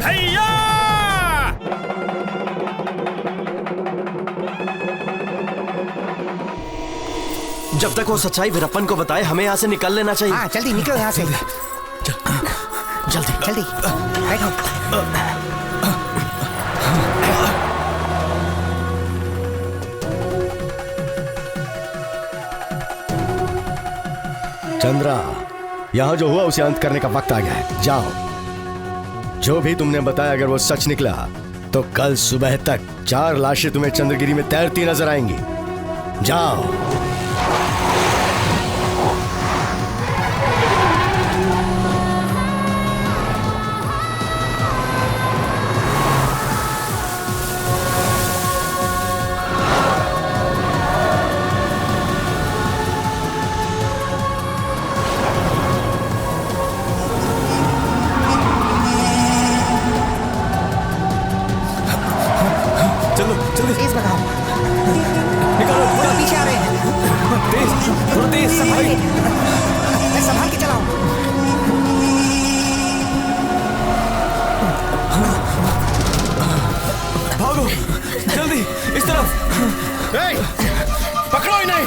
भैया। जब तक वो सच्चाई वीरप्पन को बताए, हमें यहाँ से निकल लेना चाहिए। हाँ, जल्दी निकलो यहाँ से। जल्दी जल्दी बैठो। चंद्रा, यहाँ जो हुआ उसे अंत करने का वक्त आ गया है। जाओ, जो भी तुमने बताया अगर वो सच निकला तो कल सुबह तक 4 लाशें तुम्हें चंद्रगिरी में तैरती नजर आएंगी। जाओ। तेज भगाओ। निकालो, थोड़ा पीछे आ रहे हैं। तेज, थोड़ा तेज। संभाल के चलाओ। भागो, जल्दी इस तरफ। पकड़ो इन्हें।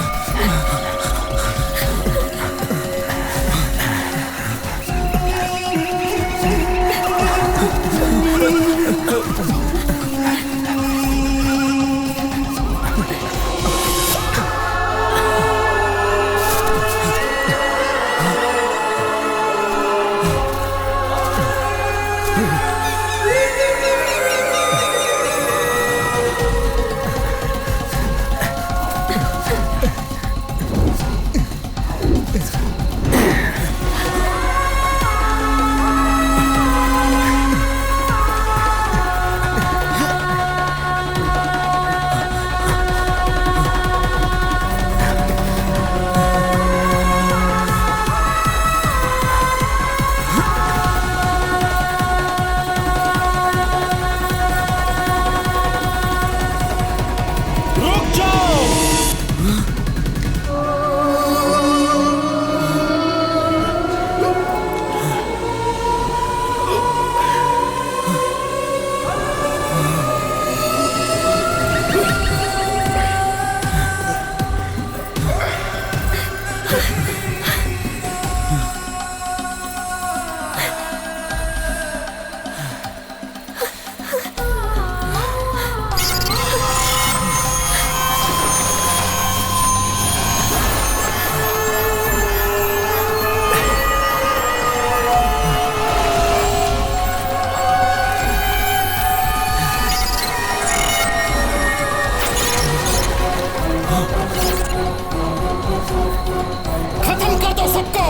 खत्म कर दो सबको।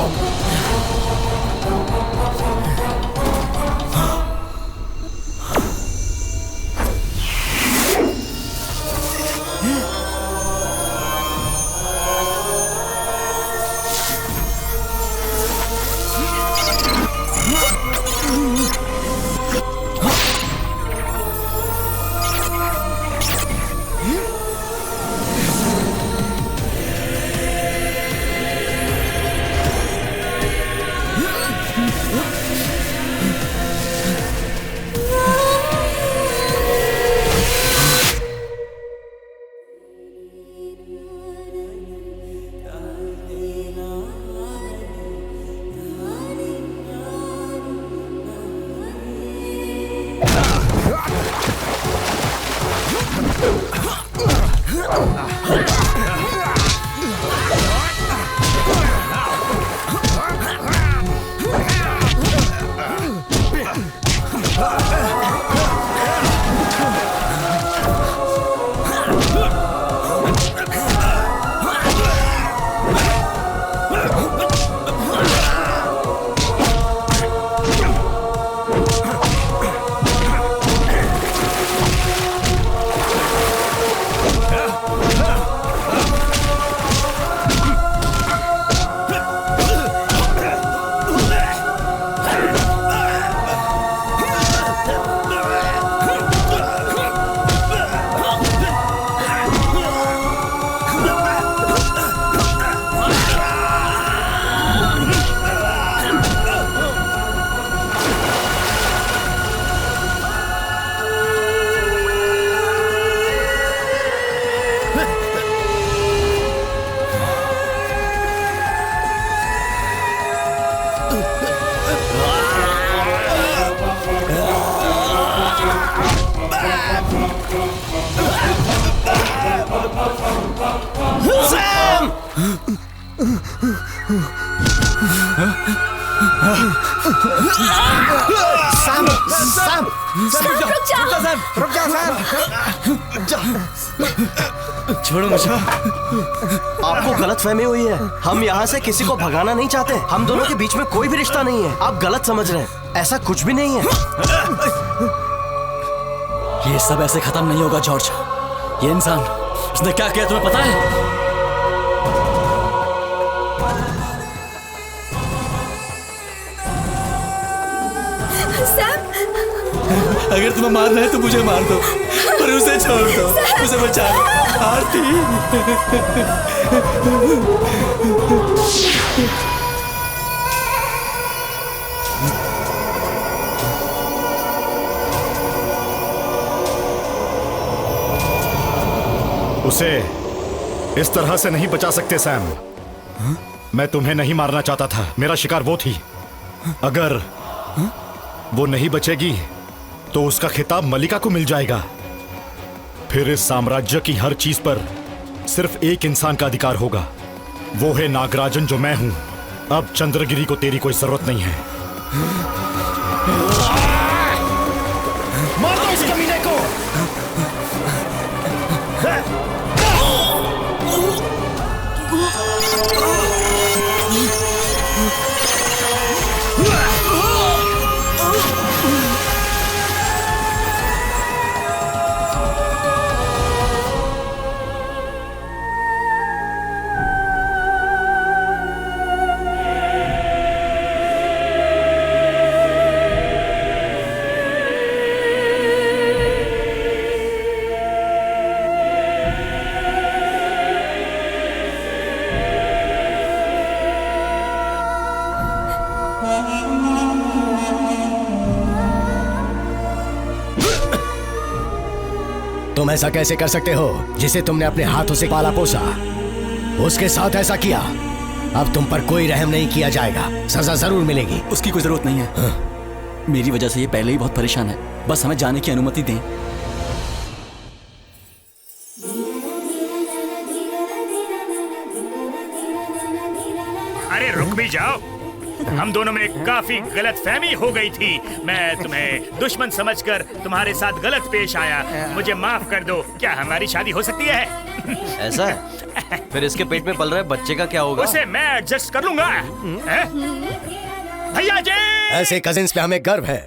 सैम, सैम, सैम, रुक जाओ। रुक जाओ सैम। छोड़ो मुझे। आपको गलतफहमी हुई है। हम यहाँ से किसी को भगाना नहीं चाहते। हम दोनों के बीच में कोई भी रिश्ता नहीं है। आप गलत समझ रहे हैं। ऐसा कुछ भी नहीं है। ये सब ऐसे खत्म नहीं होगा जॉर्ज। ये इंसान, उसने क्या किया तुम्हें पता है? अगर तुम्हें मारना है तो मुझे मार दो, पर उसे छोड़ दो, उसे बचा लो। आरती। उसे इस तरह से नहीं बचा सकते सैम। मैं तुम्हें नहीं मारना चाहता था। मेरा शिकार वो थी। अगर वो नहीं बचेगी तो उसका खिताब मलिका को मिल जाएगा। फिर इस साम्राज्य की हर चीज पर सिर्फ एक इंसान का अधिकार होगा। वो है नागराजन, जो मैं हूं। अब चंद्रगिरी को तेरी कोई जरूरत नहीं है। मार दो इस कमीने को। तुम ऐसा कैसे कर सकते हो जिसे तुमने अपने हाथों से पाला पोसा? उसके साथ ऐसा किया। अब तुम पर कोई रहम नहीं किया जाएगा, सजा जरूर मिलेगी। उसकी कोई जरूरत नहीं है। मेरी वजह से ये पहले ही बहुत परेशान है, बस हमें जाने की अनुमति दें। अरे रुक भी जाओ, हम दोनों में काफी गलतफहमी हो गई थी। मैं तुम्हें दुश्मन समझकर तुम्हारे साथ गलत पेश आया, मुझे माफ कर दो। क्या हमारी शादी हो सकती है? ऐसा है? फिर इसके पेट में पल रहे बच्चे का क्या होगा? उसे मैं एडजस्ट कर लूंगा। भैया जी, ऐसे कजिन्स पे हमें गर्व है।